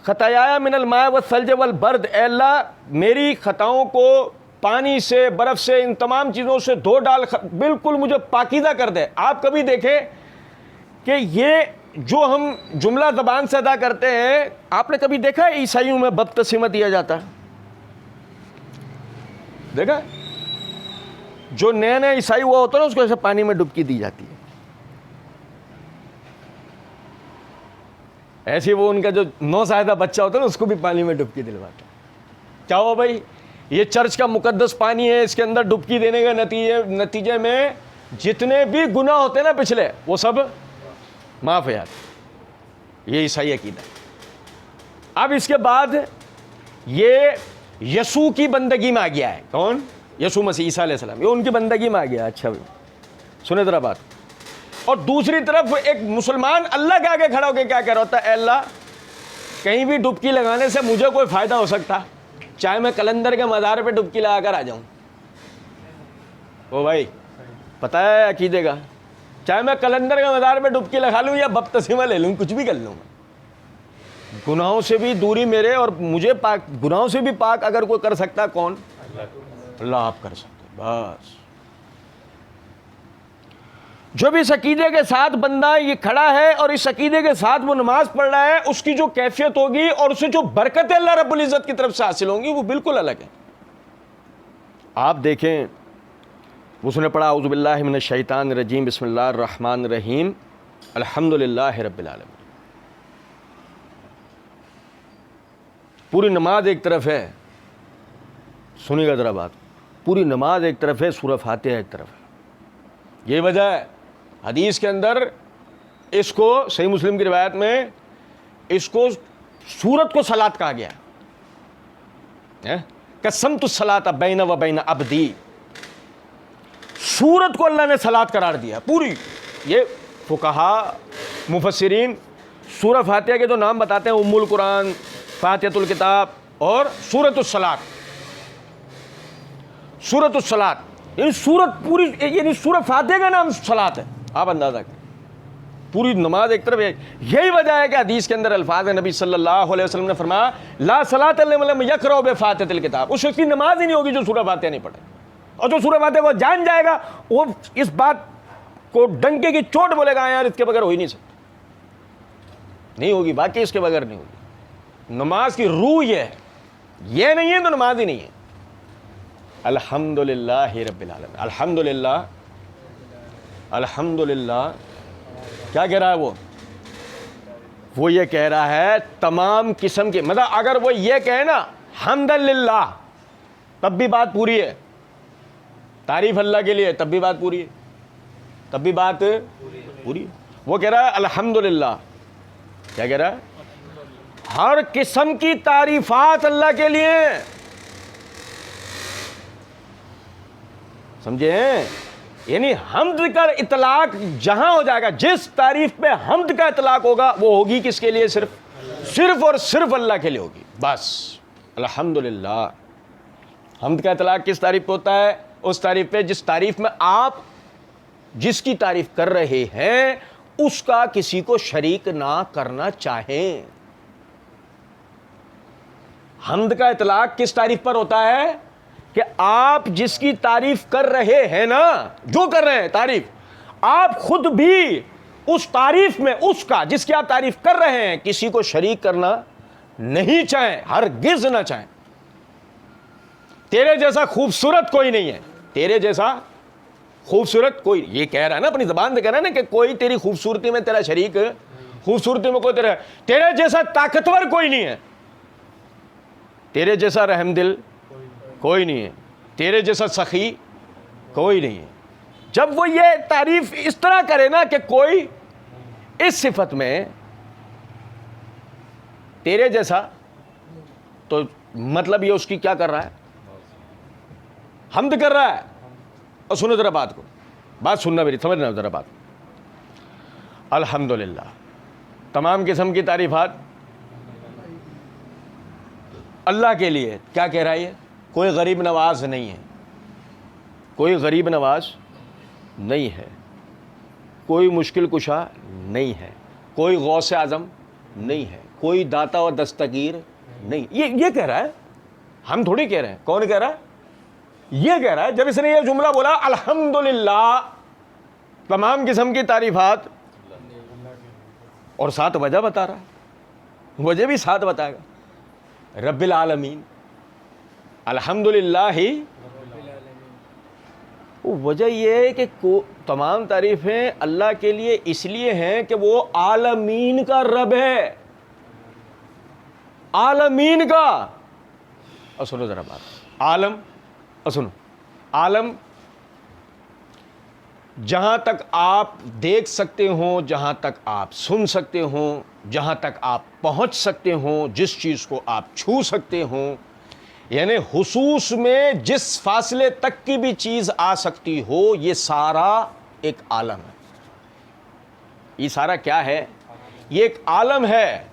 خطایا من الماء والثلج والبرد، اے اللہ میری خطاؤں کو پانی سے، برف سے، ان تمام چیزوں سے دھو ڈال، بالکل مجھے پاکیزہ کر دے۔ آپ کبھی دیکھیں کہ یہ جو ہم جملہ زبان سے ادا کرتے ہیں، آپ نے کبھی دیکھا ہے عیسائیوں میں بپتسمہ دیا جاتا ہے؟ دیکھا؟ جو نیا نیا عیسائی ہوا ہوتا ہے نا، اس کو ایسے پانی میں ڈبکی دی جاتی ہے۔ ایسے وہ ان کا جو نوزائیدہ بچہ ہوتا ہے نا، اس کو بھی پانی میں ڈبکی دلواتا ہے۔ کیا ہوا بھائی؟ یہ چرچ کا مقدس پانی ہے، اس کے اندر ڈبکی دینے کے نتیجے میں جتنے بھی گناہ ہوتے ہیں نا پچھلے، وہ سب معاف ہو جاتے۔ یہ عیسائی عقیدہ ہے۔ اب اس کے بعد یہ یسوع کی بندگی میں آ گیا ہے۔ کون؟ یسوع مسیح، عیسیٰ علیہ السلام، یہ ان کی بندگی میں آ گیا۔ اچھا بھائی سنیں ذرا بات۔ اور دوسری طرف ایک مسلمان اللہ کے آگے کھڑا ہو کے کیا کہہ رہا ہوتا ہے؟ اے اللہ کہیں بھی ڈبکی لگانے سے مجھے کوئی فائدہ ہو سکتا، چاہے میں کلندر کے مزار پہ ڈبکی لگا کر آ جاؤں۔ او بھائی پتہ ہے عقیدے کا، چاہے میں کلندر کے مزار پہ ڈبکی لگا لوں یا بپتسمہ لے لوں، کچھ بھی کر لوں۔ گناہوں سے بھی دوری میرے اور مجھے پاک، گناہوں سے بھی پاک اگر کوئی کر سکتا، کون؟ اللہ آپ کر سکتے۔ بس جو بھی اس عقیدے کے ساتھ بندہ یہ کھڑا ہے اور اس عقیدے کے ساتھ وہ نماز پڑھ رہا ہے، اس کی جو کیفیت ہوگی اور اسے جو برکتیں اللہ رب العزت کی طرف سے حاصل ہوں گی، وہ بالکل الگ ہے۔ آپ دیکھیں، اس نے پڑھا اعوذ باللہ من الشیطان الرجیم، بسم اللہ الرحمن الرحیم، الحمدللہ رب العالمین۔ پوری نماز ایک طرف ہے، سنیے گا ذرا بات، پوری نماز ایک طرف ہے، سورہ فاتحہ ایک طرف ہے۔ یہ وجہ ہے حدیث کے اندر اس کو، صحیح مسلم کی روایت میں اس کو سورت کو صلاۃ کہا گیا ہے۔ قسمت الصلاۃ بین و بین عبدی، سورت کو اللہ نے صلاۃ قرار دیا پوری۔ یہ فقہا مفسرین سورہ فاتحہ کے جو نام بتاتے ہیں، ام القرآن، فاتحۃ الکتاب اور سورۃ الصلاۃ، سورۃ الصلاۃ، یعنی سورت پوری، یعنی سورہ فاتحہ کا نام صلاۃ ہے۔ آپ اندازہ کریں، پوری نماز ایک طرف ہے۔ یہی وجہ ہے کہ حدیث کے اندر الفاظ نبی صلی اللہ علیہ وسلم نے فرمایا لا صلاۃ لمن لم یقرأ بفاتحۃ الکتاب، اس شخص کی نماز ہی نہیں ہوگی جو سورہ فاتحہ نہیں پڑھے۔ اور جو سورہ فاتحہ کو جان جائے گا، وہ اس بات کو ڈنکے کی چوٹ بولے گا یار اس کے بغیر ہو ہی نہیں سکتا، نہیں ہوگی، باقی اس کے بغیر نہیں ہوگی۔ نماز کی روح یہ ہے، یہ نہیں ہے تو نماز ہی نہیں ہے۔ الحمدللہ رب العالمین، الحمدللہ، الحمدللہ کیا کہہ رہا ہے وہ یہ کہہ رہا ہے تمام قسم کے، مطلب اگر وہ یہ کہے نا حمدللہ تب بھی بات پوری ہے، تعریف اللہ کے لیے تب بھی بات پوری ہے، تب بھی بات پوری ہے۔ وہ کہہ رہا ہے الحمدللہ، کیا کہہ رہا ہے؟ ہر قسم کی تعریفات اللہ کے لیے، سمجھے ہیں؟ یعنی حمد کا اطلاق جہاں ہو جائے گا، جس تعریف پہ حمد کا اطلاق ہوگا وہ ہوگی کس کے لیے؟ صرف اور صرف اللہ کے لیے ہوگی، بس الحمدللہ۔ حمد کا اطلاق کس تعریف پہ ہوتا ہے؟ اس تعریف پہ جس تعریف میں آپ جس کی تعریف کر رہے ہیں اس کا کسی کو شریک نہ کرنا چاہیں۔ حمد کا اطلاق کس تعریف پر ہوتا ہے؟ کہ آپ جس کی تعریف کر رہے ہیں نا، جو کر رہے ہیں تعریف، آپ خود بھی اس تعریف میں اس کا جس کی آپ تعریف کر رہے ہیں کسی کو شریک کرنا نہیں چاہیں، ہرگز نہ چاہیں۔ تیرے جیسا خوبصورت کوئی نہیں ہے، تیرے جیسا خوبصورت کوئی، یہ کہہ رہا ہے نا، اپنی زبان سے کہہ رہا ہے نا کہ کوئی تیری خوبصورتی میں تیرا شریک، خوبصورتی میں کوئی تیرے جیسا طاقتور کوئی نہیں ہے، تیرے جیسا رحم دل کوئی نہیں ہے، تیرے جیسا سخی کوئی نہیں ہے، جب وہ یہ تعریف اس طرح کرے نا کہ کوئی اس صفت میں تیرے جیسا، تو مطلب یہ اس کی کیا کر رہا ہے؟ حمد کر رہا ہے. اور سنو ذرا بات کو، بات سننا میری، سمجھنا ذرا بات. الحمدللہ، تمام قسم کی تعریفات اللہ کے لیے. کیا کہہ رہا ہے یہ؟ کوئی غریب نواز نہیں ہے، کوئی غریب نواز نہیں ہے، کوئی مشکل کشا نہیں ہے، کوئی غوث اعظم نہیں ہے، کوئی داتا و دستگیر نہیں. یہ کہہ رہا ہے، ہم تھوڑی کہہ رہے ہیں. کون کہہ رہا ہے؟ یہ کہہ رہا ہے. جب اس نے یہ جملہ بولا الحمدللہ، تمام قسم کی تعریفات، اور ساتھ وجہ بتا رہا ہے، وجہ بھی ساتھ بتائے گا. رب العالمین، الحمدللہ ہی. وجہ یہ ہے کہ تمام تعریفیں اللہ کے لیے اس لیے ہیں کہ وہ عالمین کا رب ہے، عالمین کا. اور سنو ذرا بات، عالم، اور سنو، عالم جہاں تک آپ دیکھ سکتے ہوں، جہاں تک آپ سن سکتے ہوں، جہاں تک آپ پہنچ سکتے ہوں، جس چیز کو آپ چھو سکتے ہوں، یعنی حصوص میں جس فاصلے تک کی بھی چیز آ سکتی ہو، یہ سارا ایک عالم ہے. یہ سارا کیا ہے؟ یہ ایک عالم ہے.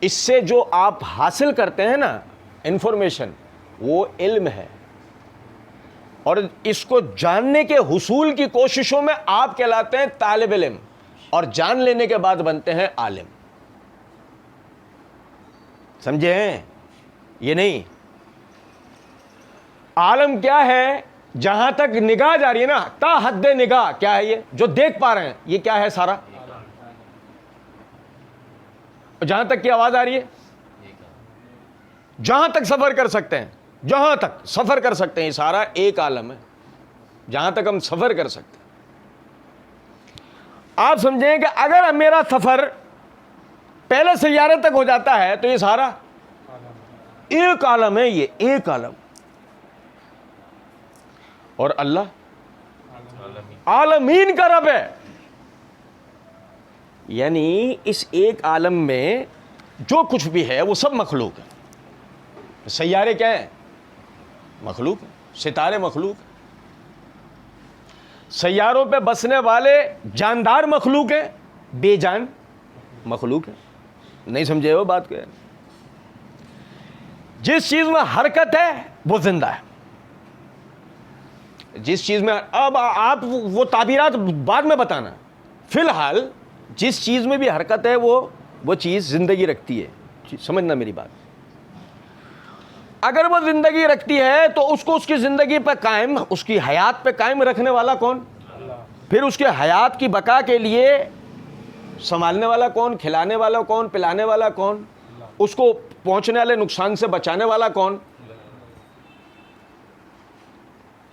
اس سے جو آپ حاصل کرتے ہیں نا انفارمیشن، وہ علم ہے. اور اس کو جاننے کے حصول کی کوششوں میں آپ کہلاتے ہیں طالب علم، اور جان لینے کے بعد بنتے ہیں عالم. سمجھے ہیں؟ یہ نہیں. عالم کیا ہے؟ جہاں تک نگاہ جا رہی ہے نا، تا حد نگاہ کیا ہے؟ یہ جو دیکھ پا رہے ہیں، یہ کیا ہے؟ سارا. جہاں تک کی آواز آ رہی ہے، جہاں تک سفر کر سکتے ہیں، جہاں تک سفر کر سکتے ہیں، یہ سارا ایک عالم ہے. جہاں تک ہم سفر کر سکتے ہیں. آپ سمجھیں کہ اگر میرا سفر پہلے سیارے تک ہو جاتا ہے تو یہ سارا ایک عالم ہے. یہ ایک عالم. اور اللہ عالمین کا رب ہے. یعنی اس ایک عالم میں جو کچھ بھی ہے وہ سب مخلوق ہے. سیارے کیا ہیں؟ مخلوق. ستارے مخلوق. سیاروں پہ بسنے والے جاندار مخلوق ہیں، بے جان مخلوق ہے. نہیں سمجھے ہو بات کو؟ جس چیز میں حرکت ہے وہ زندہ ہے. جس چیز میں، اب آپ وہ تعبیرات بعد میں بتانا، فی الحال جس چیز میں بھی حرکت ہے وہ چیز زندگی رکھتی ہے. سمجھنا میری بات. اگر وہ زندگی رکھتی ہے تو اس کو اس کی زندگی پہ قائم، اس کی حیات پہ قائم رکھنے والا کون؟ پھر اس کے حیات کی بقا کے لیے سنبھالنے والا کون؟ کھلانے والا کون؟ پلانے والا کون؟ اس کو پہنچنے والے نقصان سے بچانے والا کون؟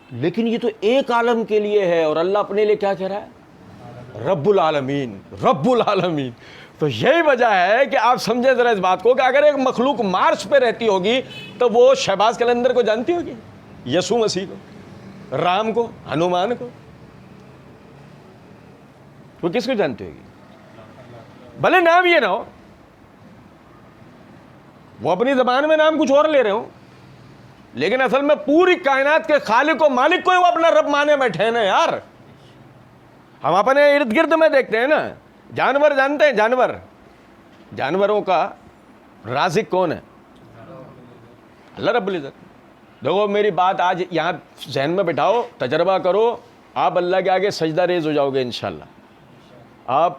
لیکن یہ تو ایک عالم کے لیے ہے. اور اللہ اپنے لیے کیا کہہ رہا ہے؟ رب العالمین. رب العالمین. تو یہی وجہ ہے کہ آپ سمجھیں ذرا اس بات کو کہ اگر ایک مخلوق مارس پہ رہتی ہوگی تو وہ شہباز کلندر کو جانتی ہوگی، یسوع مسیح کو، رام کو، ہنومان کو. وہ کس کو جانتی ہوگی؟ بھلے نام یہ نہ ہو، وہ اپنی زبان میں نام کچھ اور لے رہے ہوں، لیکن اصل میں پوری کائنات کے خالق و مالک کو ہی وہ اپنا رب مانے بیٹھے ہیں نا یار. ہم اپنے ارد گرد میں دیکھتے ہیں نا، جانور جانتے ہیں، جانوروں کا رازق کون ہے؟ اللہ رب العزت. دیکھو میری بات آج یہاں ذہن میں بٹھاؤ، تجربہ کرو، آپ اللہ کے آگے سجدہ ریز ہو جاؤ گے انشاءاللہ. آپ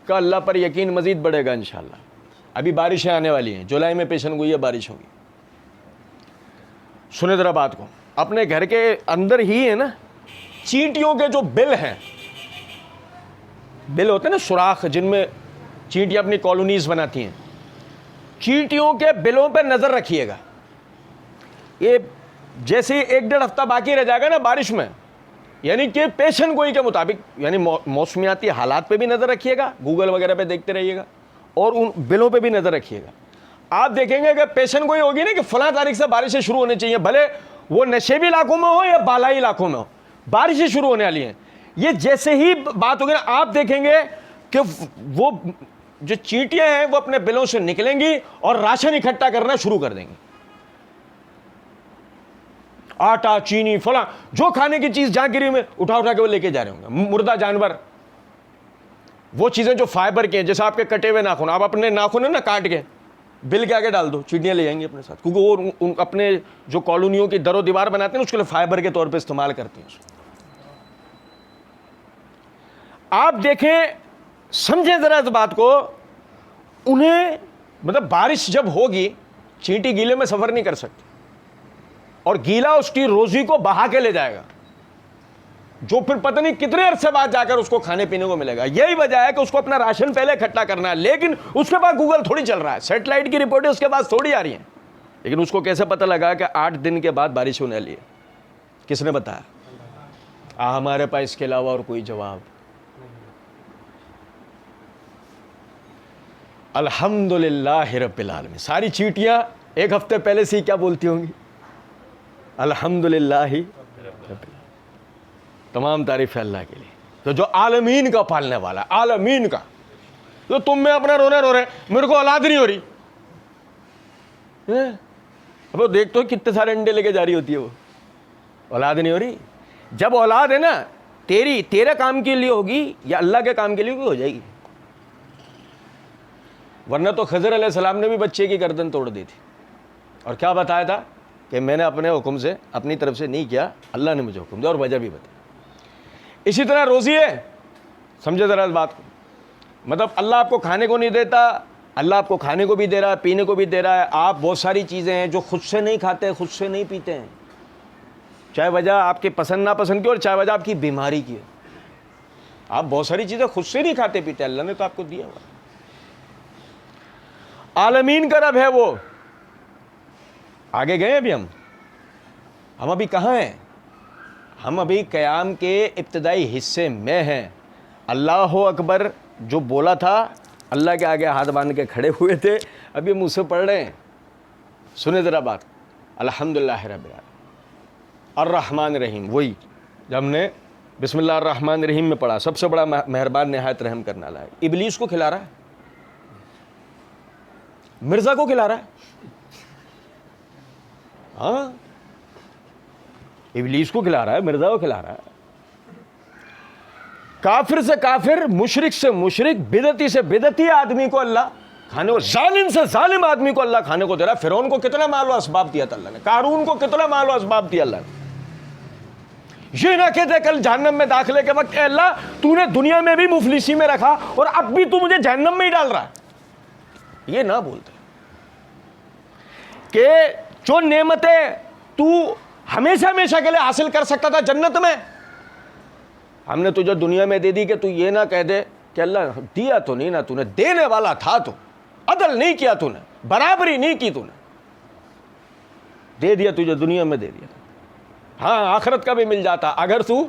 کا اللہ پر یقین مزید بڑھے گا انشاءاللہ. ابھی بارشیں آنے والی ہیں، جولائی میں پیشن گوئی ہے، بارش ہوگی. سنیں ذرا بات کو. اپنے گھر کے اندر ہی ہے نا چینٹیوں کے جو بل ہیں، بل ہوتے ہیں نا سوراخ جن میں چینٹیاں اپنی کالونیز بناتی ہیں، چینٹیوں کے بلوں پہ نظر رکھیے گا. یہ جیسے 1-1.5 ہفتہ باقی رہ جائے گا نا بارش میں، یعنی کہ پیشن گوئی کے مطابق، یعنی موسمیاتی حالات پہ بھی نظر رکھیے گا، گوگل وغیرہ پہ دیکھتے رہیے گا، اور ان بلوں پہ بھی نظر رکھیے گا. آپ دیکھیں گے کہ پیشن گوئی ہوگی نا کہ فلاں تاریخ سے بارشیں شروع ہونے چاہیے، بھلے وہ نشیبی علاقوں میں ہو یا بالائی علاقوں میں ہو. بارشیں شروع ہونے والی ہیں. یہ جیسے ہی بات ہوگی نا آپ دیکھیں گے کہ وہ جو چیٹیاں ہیں وہ اپنے بلوں سے نکلیں گی اور راشن اکٹھا کرنا شروع کر دیں گے. آٹا چینی فلاں جو کھانے کی چیز جہاں گری میں اٹھا کے وہ لے کے جا رہے ہوں گے. مردہ جانور, وہ چیزیں جو فائبر کے ہیں, جیسے آپ کے کٹے ہوئے ناخن, آپ اپنے ناخن ہے نا کاٹ کے بل کے آگے ڈال دو, چیٹیاں لے جائیں گی اپنے ساتھ, کیونکہ وہ اپنے جو کالونیوں کی در و دیوار بناتے ہیں اس کے لیے فائبر کے طور پہ استعمال کرتے ہیں. آپ دیکھیں, سمجھیں ذرا اس بات کو, انہیں مطلب بارش جب ہوگی چینٹی گیلے میں سفر نہیں کر سکتی, اور گیلا اس کی روزی کو بہا کے لے جائے گا, جو پھر پتہ نہیں کتنے عرصے بعد جا کر اس کو کھانے پینے کو ملے گا. یہی وجہ ہے کہ اس کو اپنا راشن پہلے اکٹھا کرنا ہے, لیکن اس کے بعد گوگل تھوڑی چل رہا ہے, سیٹلائٹ کی رپورٹیں اس کے بعد تھوڑی آ رہی ہیں. لیکن اس کو کیسے پتہ لگا کہ 8 دن کے بعد بارش ہونے والی ہے؟ کس نے بتایا؟ ہمارے پاس اس کے علاوہ اور کوئی جواب. الحمدللہ رب العالمین. ساری چیٹیاں ایک ہفتے پہلے سے ہی کیا بولتی ہوں گی؟ الحمدللہ رب العالمین. تمام تعریف ہے اللہ کے لیے, تو جو عالمین کا پالنے والا, عالمین کا. تو تم میں اپنا رو رہے میرے کو اولاد نہیں ہو رہی, اب دیکھ تو کتنے سارے انڈے لے کے جا رہی ہوتی ہے, وہ اولاد نہیں ہو رہی. جب اولاد ہے نا تیرے کام کے لیے ہوگی یا اللہ کے کام کے لیے بھی ہو جائے گی, ورنہ تو خضر علیہ السلام نے بھی بچے کی گردن توڑ دی تھی, اور کیا بتایا تھا کہ میں نے اپنے حکم سے اپنی طرف سے نہیں کیا, اللہ نے مجھے حکم دیا, اور وجہ بھی بتائی. اسی طرح روزی ہے, سمجھے ذرا اس بات کو, مطلب اللہ آپ کو کھانے کو نہیں دیتا, اللہ آپ کو کھانے کو بھی دے رہا ہے, پینے کو بھی دے رہا ہے. آپ بہت ساری چیزیں ہیں جو خود سے نہیں کھاتے, خود سے نہیں پیتے ہیں, چاہے وجہ آپ کے پسند ناپسند کی اور چاہے وجہ آپ کی بیماری کی ہے. آپ بہت ساری چیزیں خود سے نہیں کھاتے پیتے, اللہ نے تو آپ کو دیا ہوا. عالمین کا رب ہے وہ. آگے گئے ابھی ہم ابھی کہاں ہیں؟ ہم ابھی قیام کے ابتدائی حصے میں ہیں. اللہ اکبر جو بولا تھا, اللہ کے آگے ہاتھ باندھ کے کھڑے ہوئے تھے, ابھی ہم اس سے پڑھ رہے ہیں. سنیں ذرا بات. الحمدللہ رب العالمین الرحمن الرحیم, وہی جب ہم نے بسم اللہ الرحمن الرحیم میں پڑھا, سب سے بڑا مہربان نہایت رحم کرنے والا ہے. ابلیس کو کھلا رہا ہے, مرزا کو کھلا رہا ہے, ہاں ابلیس کو کھلا رہا ہے, مرزا کو کھلا رہا ہے. کافر سے کافر, مشرک سے مشرک, بدعتی سے بدعتی آدمی کو اللہ کھانے کو, ظالم سے ظالم آدمی کو اللہ کھانے کو دے رہا ہے. فرعون کو کتنا مال و اسباب دیا تھا اللہ نے, قارون کو کتنا مال و اسباب دیا اللہ نے. یہ نہ کہتے کل جہنم میں داخلے کے وقت, اے اللہ تو نے دنیا میں بھی مفلسی میں رکھا اور اب بھی تو مجھے جہنم میں ہی ڈال رہا ہے. یہ نہ بولتے کہ جو نعمتیں تو ہمیشہ ہمیشہ کے لیے حاصل کر سکتا تھا جنت میں, ہم نے تجھے دنیا میں دے دی, کہ تو یہ نہ کہہ دے کہ اللہ دیا تو نہیں نا, تو نے دینے والا تھا, تو عدل نہیں کیا, تو نے برابری نہیں کی, تو نے دے دیا, تجھے دنیا میں دے دیا. ہاں آخرت کا بھی مل جاتا اگر تو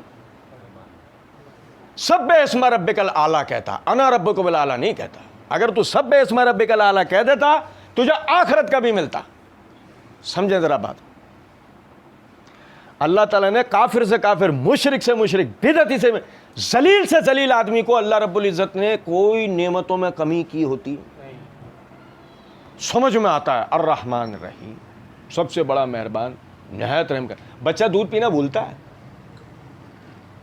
سبح اسم ربک الاعلیٰ کہتا, انا ربکم الاعلیٰ نہیں کہتا. اگر تو سبح اسم ربک الاعلیٰ کہہ دیتا تجھے آخرت کا بھی ملتا. سمجھیں ذرا بات. اللہ تعالیٰ نے کافر سے کافر, مشرک سے مشرک, بدعتی سے ذلیل سے ذلیل آدمی کو اللہ رب العزت نے کوئی نعمتوں میں کمی کی ہوتی سمجھ میں آتا ہے. الرحمن الرحیم, سب سے بڑا مہربان نہایت رحم کر. بچہ دودھ پینا بھولتا ہے,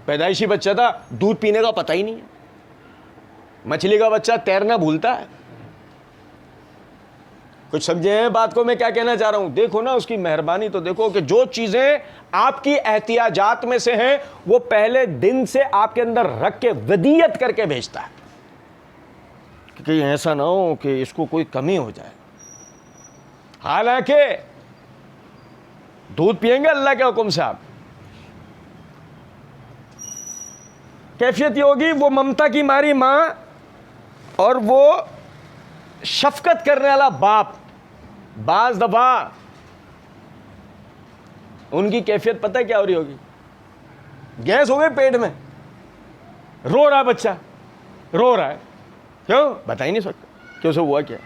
پیدائشی بچہ تھا, دودھ پینے کا پتہ ہی نہیں ہے. مچھلی کا بچہ تیرنا بھولتا ہے. کچھ سمجھے ہیں بات کو میں کیا کہنا چاہ رہا ہوں؟ دیکھو نا اس کی مہربانی تو دیکھو, کہ جو چیزیں آپ کی احتیاجات میں سے ہیں وہ پہلے دن سے آپ کے اندر رکھ کے ودیت کر کے بھیجتا ہے, کہ کہیں ایسا نہ ہو کہ اس کو کوئی کمی ہو جائے. حالانکہ دودھ پیئیں گے اللہ کے حکم سے, آپ کیفیت یہ ہوگی, وہ ممتا کی ماری ماں اور وہ شفقت کرنے والا باپ. بعض دفعہ ان کی کیفیت پتہ کیا ہو رہی ہوگی, گیس ہو گئی پیٹ میں, رو رہا ہے بچہ, رو رہا ہے, کیوں بتا ہی نہیں سکتا کہ اسے ہوا کیا.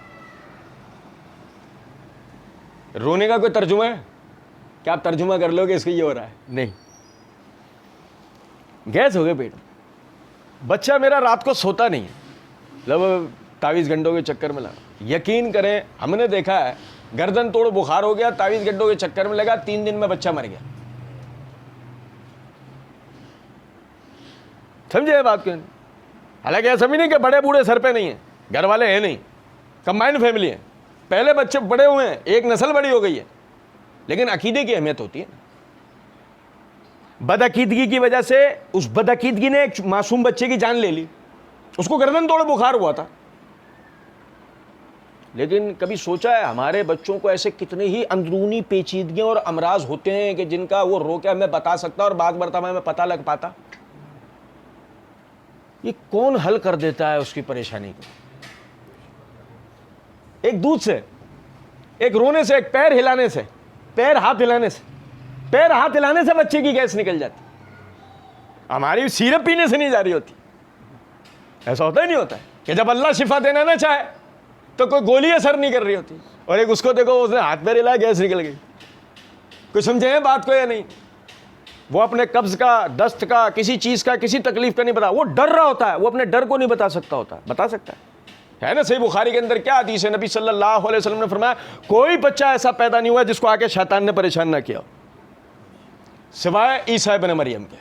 رونے کا کوئی ترجمہ ہے؟ کیا آپ ترجمہ کر لو گے اس کو یہ ہو رہا ہے؟ نہیں. گیس ہو گئے پیٹ میں. بچہ میرا رات کو سوتا نہیں ہے, مطلب 23 گھنٹوں کے چکر میں لگا. یقین کریں ہم نے دیکھا ہے, گردن توڑ بخار ہو گیا, 23 گھنٹوں کے چکر میں لگا, 3 دن میں بچہ مر گیا. سمجھے بات کو؟ حالانکہ ایسا بھی نہیں کہ بڑے بوڑھے سر پہ نہیں ہیں, گھر والے ہیں نہیں, کمبائنڈ فیملی ہے, پہلے بچے بڑے ہوئے ہیں, ایک نسل بڑی ہو گئی ہے, لیکن عقیدے کی اہمیت ہوتی ہے. بدعقیدگی کی وجہ سے اس بدعقیدگی نے ایک معصوم بچے کی جان لے لی, اس کو گردن توڑ بخار ہوا تھا. لیکن کبھی سوچا ہے ہمارے بچوں کو ایسے کتنے ہی اندرونی پیچیدگیاں اور امراض ہوتے ہیں کہ جن کا وہ رو کے ہمیں بتا سکتا اور بعض مرتبہ ہمیں پتہ لگ پاتا؟ یہ کون حل کر دیتا ہے اس کی پریشانی کو؟ ایک دودھ سے, ایک رونے سے, ایک پیر ہلانے سے, پیر ہاتھ ہلانے سے بچے کی گیس نکل جاتی. ہماری سیرپ پینے سے نہیں جا رہی ہوتی. ایسا ہوتا ہی نہیں ہوتا ہے کہ جب اللہ شفا دینا نہ چاہے تو کوئی گولی اثر نہیں کر رہی ہوتی, اور ایک اس کو دیکھو اس نے ہاتھ پیر ہلایا گیس نکل گئی. کوئی سمجھے ہیں بات کو یا نہیں؟ وہ اپنے قبض کا, دست کا, کسی چیز کا, کسی تکلیف کا نہیں بتا, وہ ڈر رہا ہوتا ہے, وہ اپنے ڈر کو نہیں بتا سکتا ہوتا. بتا سکتا ہے نا؟ صحیح بخاری کے اندر کیا حدیث ہے, نبی صلی اللہ علیہ وسلم نے فرمایا کوئی بچہ ایسا پیدا نہیں ہوا جس کو آ کے شیطان نے پریشان نہ کیا سوائے عیسیٰ ابن مریم کے.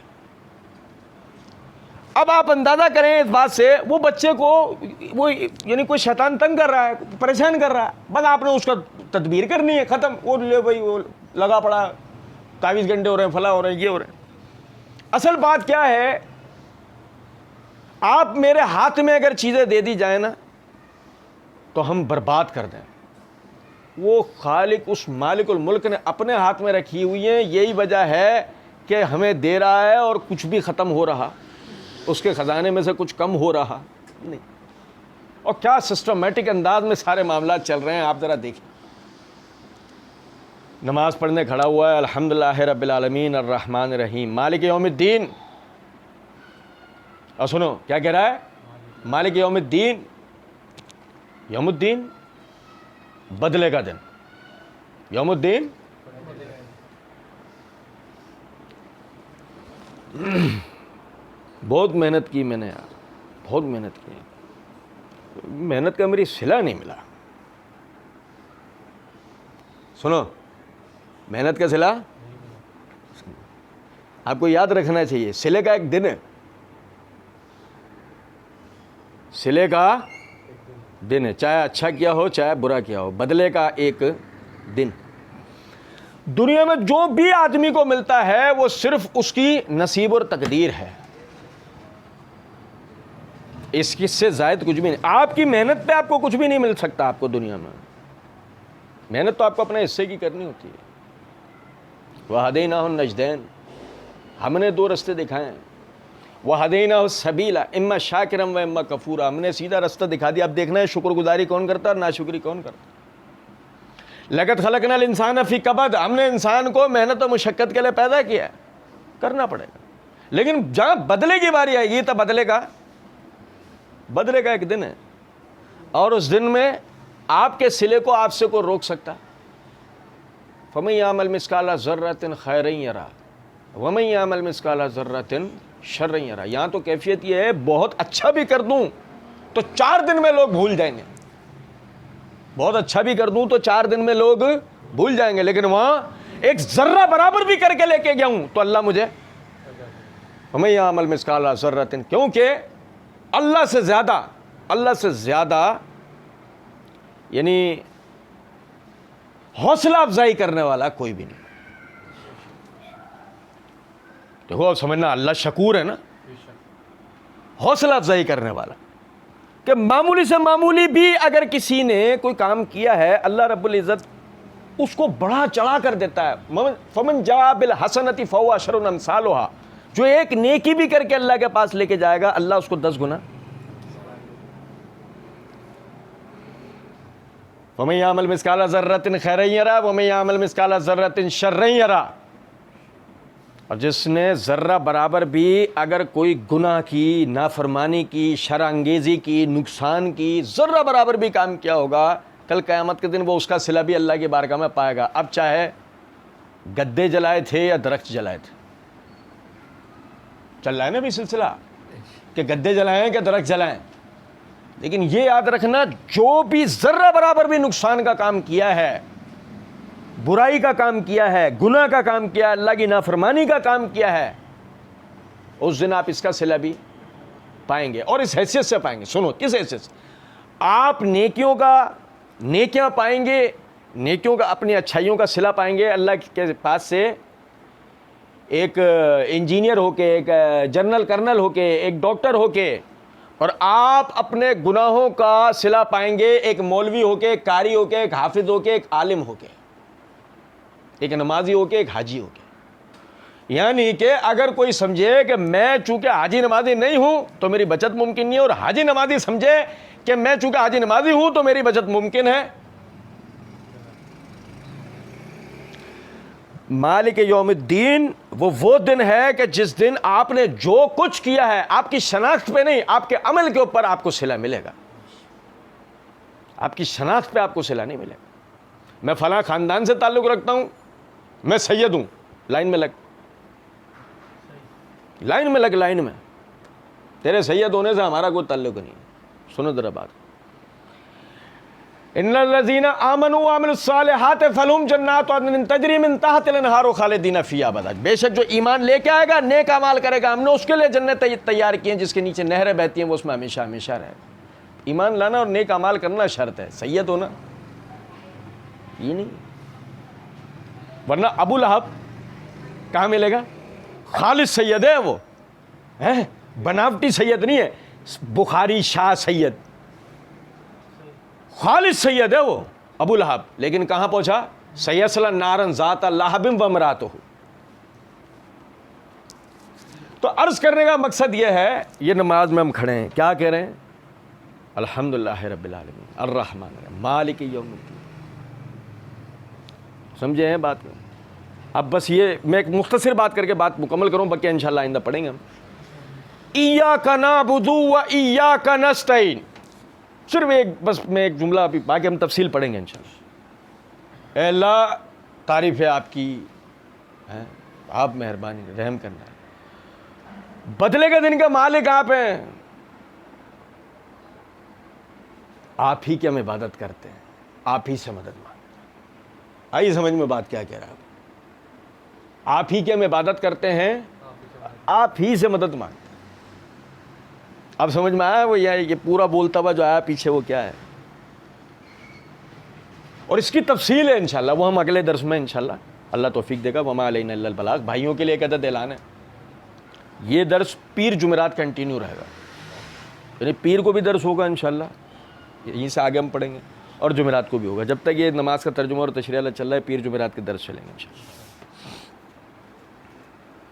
اب آپ اندازہ کریں اس بات سے, وہ بچے کو وہ یعنی کوئی شیطان تنگ کر رہا ہے, پریشان کر رہا ہے, بس آپ نے اس کا تدبیر کرنی ہے, ختم. وہ لے بھائی وہ لگا پڑا, 23 گھنٹے ہو رہے ہیں, فلاں ہو رہے ہیں, یہ ہو رہے ہیں. اصل بات کیا ہے, آپ میرے ہاتھ میں اگر چیزیں دے دی جائیں نا تو ہم برباد کر دیں. وہ خالق, اس مالک الملک نے اپنے ہاتھ میں رکھی ہوئی ہیں. یہی وجہ ہے کہ ہمیں دے رہا ہے اور کچھ بھی ختم ہو رہا, اس کے خزانے میں سے کچھ کم ہو رہا نہیں. اور کیا سسٹمیٹک انداز میں سارے معاملات چل رہے ہیں, آپ ذرا دیکھیں. نماز پڑھنے کھڑا ہوا ہے, الحمدللہ رب العالمین الرحمن الرحیم مالک یوم الدین. اور سنو کیا کہہ رہا ہے, مالک یوم الدین. یوم الدین بدلے کا دن, یوم الدین بہت محنت کی میں نے یار, بہت محنت کی. محنت کا میری صلہ نہیں ملا. سنو, محنت کا صلہ آپ کو یاد رکھنا چاہیے. صلے کا ایک دن ہے, صلے کا دن ہے, چاہے اچھا کیا ہو چاہے برا کیا ہو, بدلے کا ایک دن. دنیا میں جو بھی آدمی کو ملتا ہے وہ صرف اس کی نصیب اور تقدیر ہے, اس کی سے زائد کچھ بھی نہیں. آپ کی محنت پہ آپ کو کچھ بھی نہیں مل سکتا. آپ کو دنیا میں محنت تو آپ کو اپنے حصے کی کرنی ہوتی ہے. وَهَدَيْنَاهُ النَّجْدَيْنِ, ہم نے 2 راستے دکھائے ہیں. وَهَدَيْنَاهُ السَّبِيلَ إِمَّا شَاكِرًا وَإِمَّا كَفُورًا, ہم نے سیدھا راستہ دکھا دیا. اب دیکھنا ہے شکر گزاری کون کرتا ہے اور ناشکری کون کرتا ہے. لَقَدْ خَلَقْنَا الْإِنسَانَ فِي كَبَدٍ, ہم نے انسان کو محنت و مشقت کے لیے پیدا کیا ہے, کرنا پڑے گا. لیکن جہاں بدلے کی باری آئے گی تو بدلے کا ایک دن ہے, اور اس دن میں آپ کے صلے کو آپ سے کوئی روک سکتا؟ فَمَن يَعْمَلْ مِثْقَالَ ذَرَّةٍ خَيْرًا يَرَهُ وَمَن يَعْمَلْ مِثْقَالَ ذَرَّةٍ شَرًّا يَرَهُ. یہاں تو کیفیت یہ ہے بہت اچھا بھی کر دوں تو 4 دن میں لوگ بھول جائیں گے, بہت اچھا بھی کر دوں تو 4 دن میں لوگ بھول جائیں گے, لیکن وہاں ایک ذرہ برابر بھی کر کے لے کے گیا ہوں تو اللہ مجھے وَمَن يَعْمَلْ مِثْقَالَ ذَرَّةٍ, کیونکہ اللہ سے زیادہ یعنی حوصلہ افزائی کرنے والا کوئی بھی نہیں. دیکھو اب سمجھنا, اللہ شکور ہے نا, حوصلہ افزائی کرنے والا, کہ معمولی سے معمولی بھی اگر کسی نے کوئی کام کیا ہے اللہ رب العزت اس کو بڑھا چڑھا کر دیتا ہے. فمن جاء بالحسنۃ فہو عشر امثالھا, جو ایک نیکی بھی کر کے اللہ کے پاس لے کے جائے گا اللہ اس کو 10 گنا. وَمَن يَعْمَلْ مِثْقَالَ ذَرَّةٍ خَيْرًا يَرَهُ وَمَن يَعْمَلْ مِثْقَالَ ذَرَّةٍ شَرًّا يَرَهُ. اور جس نے ذرہ برابر بھی اگر کوئی گناہ کی, نافرمانی کی, شر انگیزی کی, نقصان کی, ذرہ برابر بھی کام کیا ہوگا, کل قیامت کے دن وہ اس کا صلہ بھی اللہ کی بارگاہ میں پائے گا. اب چاہے گدے جلائے تھے یا درخت جلائے تھے, چل رہا ہے نا بھی سلسلہ کہ گدے جلائیں کہ درخت جلائیں. لیکن یہ یاد رکھنا جو بھی ذرہ برابر بھی نقصان کا کام کیا ہے, برائی کا کام کیا ہے, گناہ کا کام کیا ہے, اللہ کی نافرمانی کا کام کیا ہے, اس دن آپ اس کا صلہ بھی پائیں گے. اور اس حیثیت سے پائیں گے, سنو کس حیثیت سے, آپ نیکیاں پائیں گے, نیکیوں کا, اپنی اچھائیوں کا صلہ پائیں گے اللہ کے پاس سے. ایک انجینئر ہو کے, ایک جنرل کرنل ہو کے, ایک ڈاکٹر ہو کے, اور آپ اپنے گناہوں کا صلہ پائیں گے ایک مولوی ہو کے, ایک قاری ہو کے, ایک حافظ ہو کے, ایک عالم ہو کے, ایک نمازی ہو کے, ایک حاجی ہو کے. یعنی کہ اگر کوئی سمجھے کہ میں چونکہ حاجی نمازی نہیں ہوں تو میری بچت ممکن نہیں ہے, اور حاجی نمازی سمجھے کہ میں چونکہ حاجی نمازی ہوں تو میری بچت ممکن ہے. مالک یوم الدین وہ دن ہے کہ جس دن آپ نے جو کچھ کیا ہے, آپ کی شناخت پہ نہیں, آپ کے عمل کے اوپر آپ کو صلہ ملے گا. آپ کی شناخت پہ آپ کو صلہ نہیں ملے گا. میں فلاں خاندان سے تعلق رکھتا ہوں, میں سید ہوں, لائن میں لگ, لائن میں. تیرے سید ہونے سے ہمارا کوئی تعلق نہیں. سنو ذرا بات. ان الذین آمنوا وعملوا الصالحات فلہم جنات عدن تجری من تحت الانہار خالدین فیہا ابدا. بے شک جو ایمان لے کے آئے گا, نیک اعمال کرے گا, ہم نے اس کے لیے جنتیں تیار کی ہیں جس کے نیچے نہریں بہتی ہیں, وہ اس میں ہمیشہ ہمیشہ رہے گا. ایمان لانا اور نیک اعمال کرنا شرط ہے, سید ہونا یہ نہیں. ورنہ ابو لہب کہاں ملے گا؟ خالص سید ہے وہ, بناوٹی سید نہیں ہے. بخاری شاہ سید, خالص سید ہے وہ ابو لہب. لیکن کہاں پہنچا؟ سیصلی نارا ذات لہب وامرأتہ. تو عرض کرنے کا مقصد یہ ہے, یہ نماز میں ہم کھڑے ہیں, کیا کہہ رہے ہیں؟ الحمدللہ رب العالمین الرحمن الرحیم مالک یوم الدین. سمجھے ہیں بات میں؟ اب بس یہ میں ایک مختصر بات کر کے بات مکمل کروں, باقی انشاءاللہ آئندہ پڑھیں گے ہم. ایاک نعبد و ایاک نستعین. صرف بس میں ایک جملہ, ابھی باقی ہم تفصیل پڑھیں گے انشاءاللہ. اے اللہ تعریف ہے آپ کی, آپ مہربانی رحم کرنا ہے, بدلے کے دن کا مالک آپ ہیں, آپ ہی کی ہم عبادت کرتے ہیں, آپ ہی سے مدد مانگتے ہیں. آئیے سمجھ میں بات کیا کہہ رہا ہے. آپ ہی کی ہم عبادت کرتے ہیں, آپ ہی سے مدد مانگتے ہیں. اب سمجھ میں آیا وہ یہ پورا بولتا ہوا جو آیا پیچھے وہ کیا ہے, اور اس کی تفصیل ہے انشاءاللہ, وہ ہم اگلے درس میں انشاءاللہ اللہ توفیق دے گا. وما علینا الا البلاغ. بھائیوں کے لیے ایک عدد اعلان ہے, یہ درس پیر جمعرات کنٹینیو رہے گا, یعنی پیر کو بھی درس ہوگا انشاءاللہ, یہیں سے آگے ہم پڑھیں گے, اور جمعرات کو بھی ہوگا. جب تک یہ نماز کا ترجمہ اور تشریح اللہ چل رہا ہے, پیر جمعرات کے درس چلیں گے انشاءاللہ.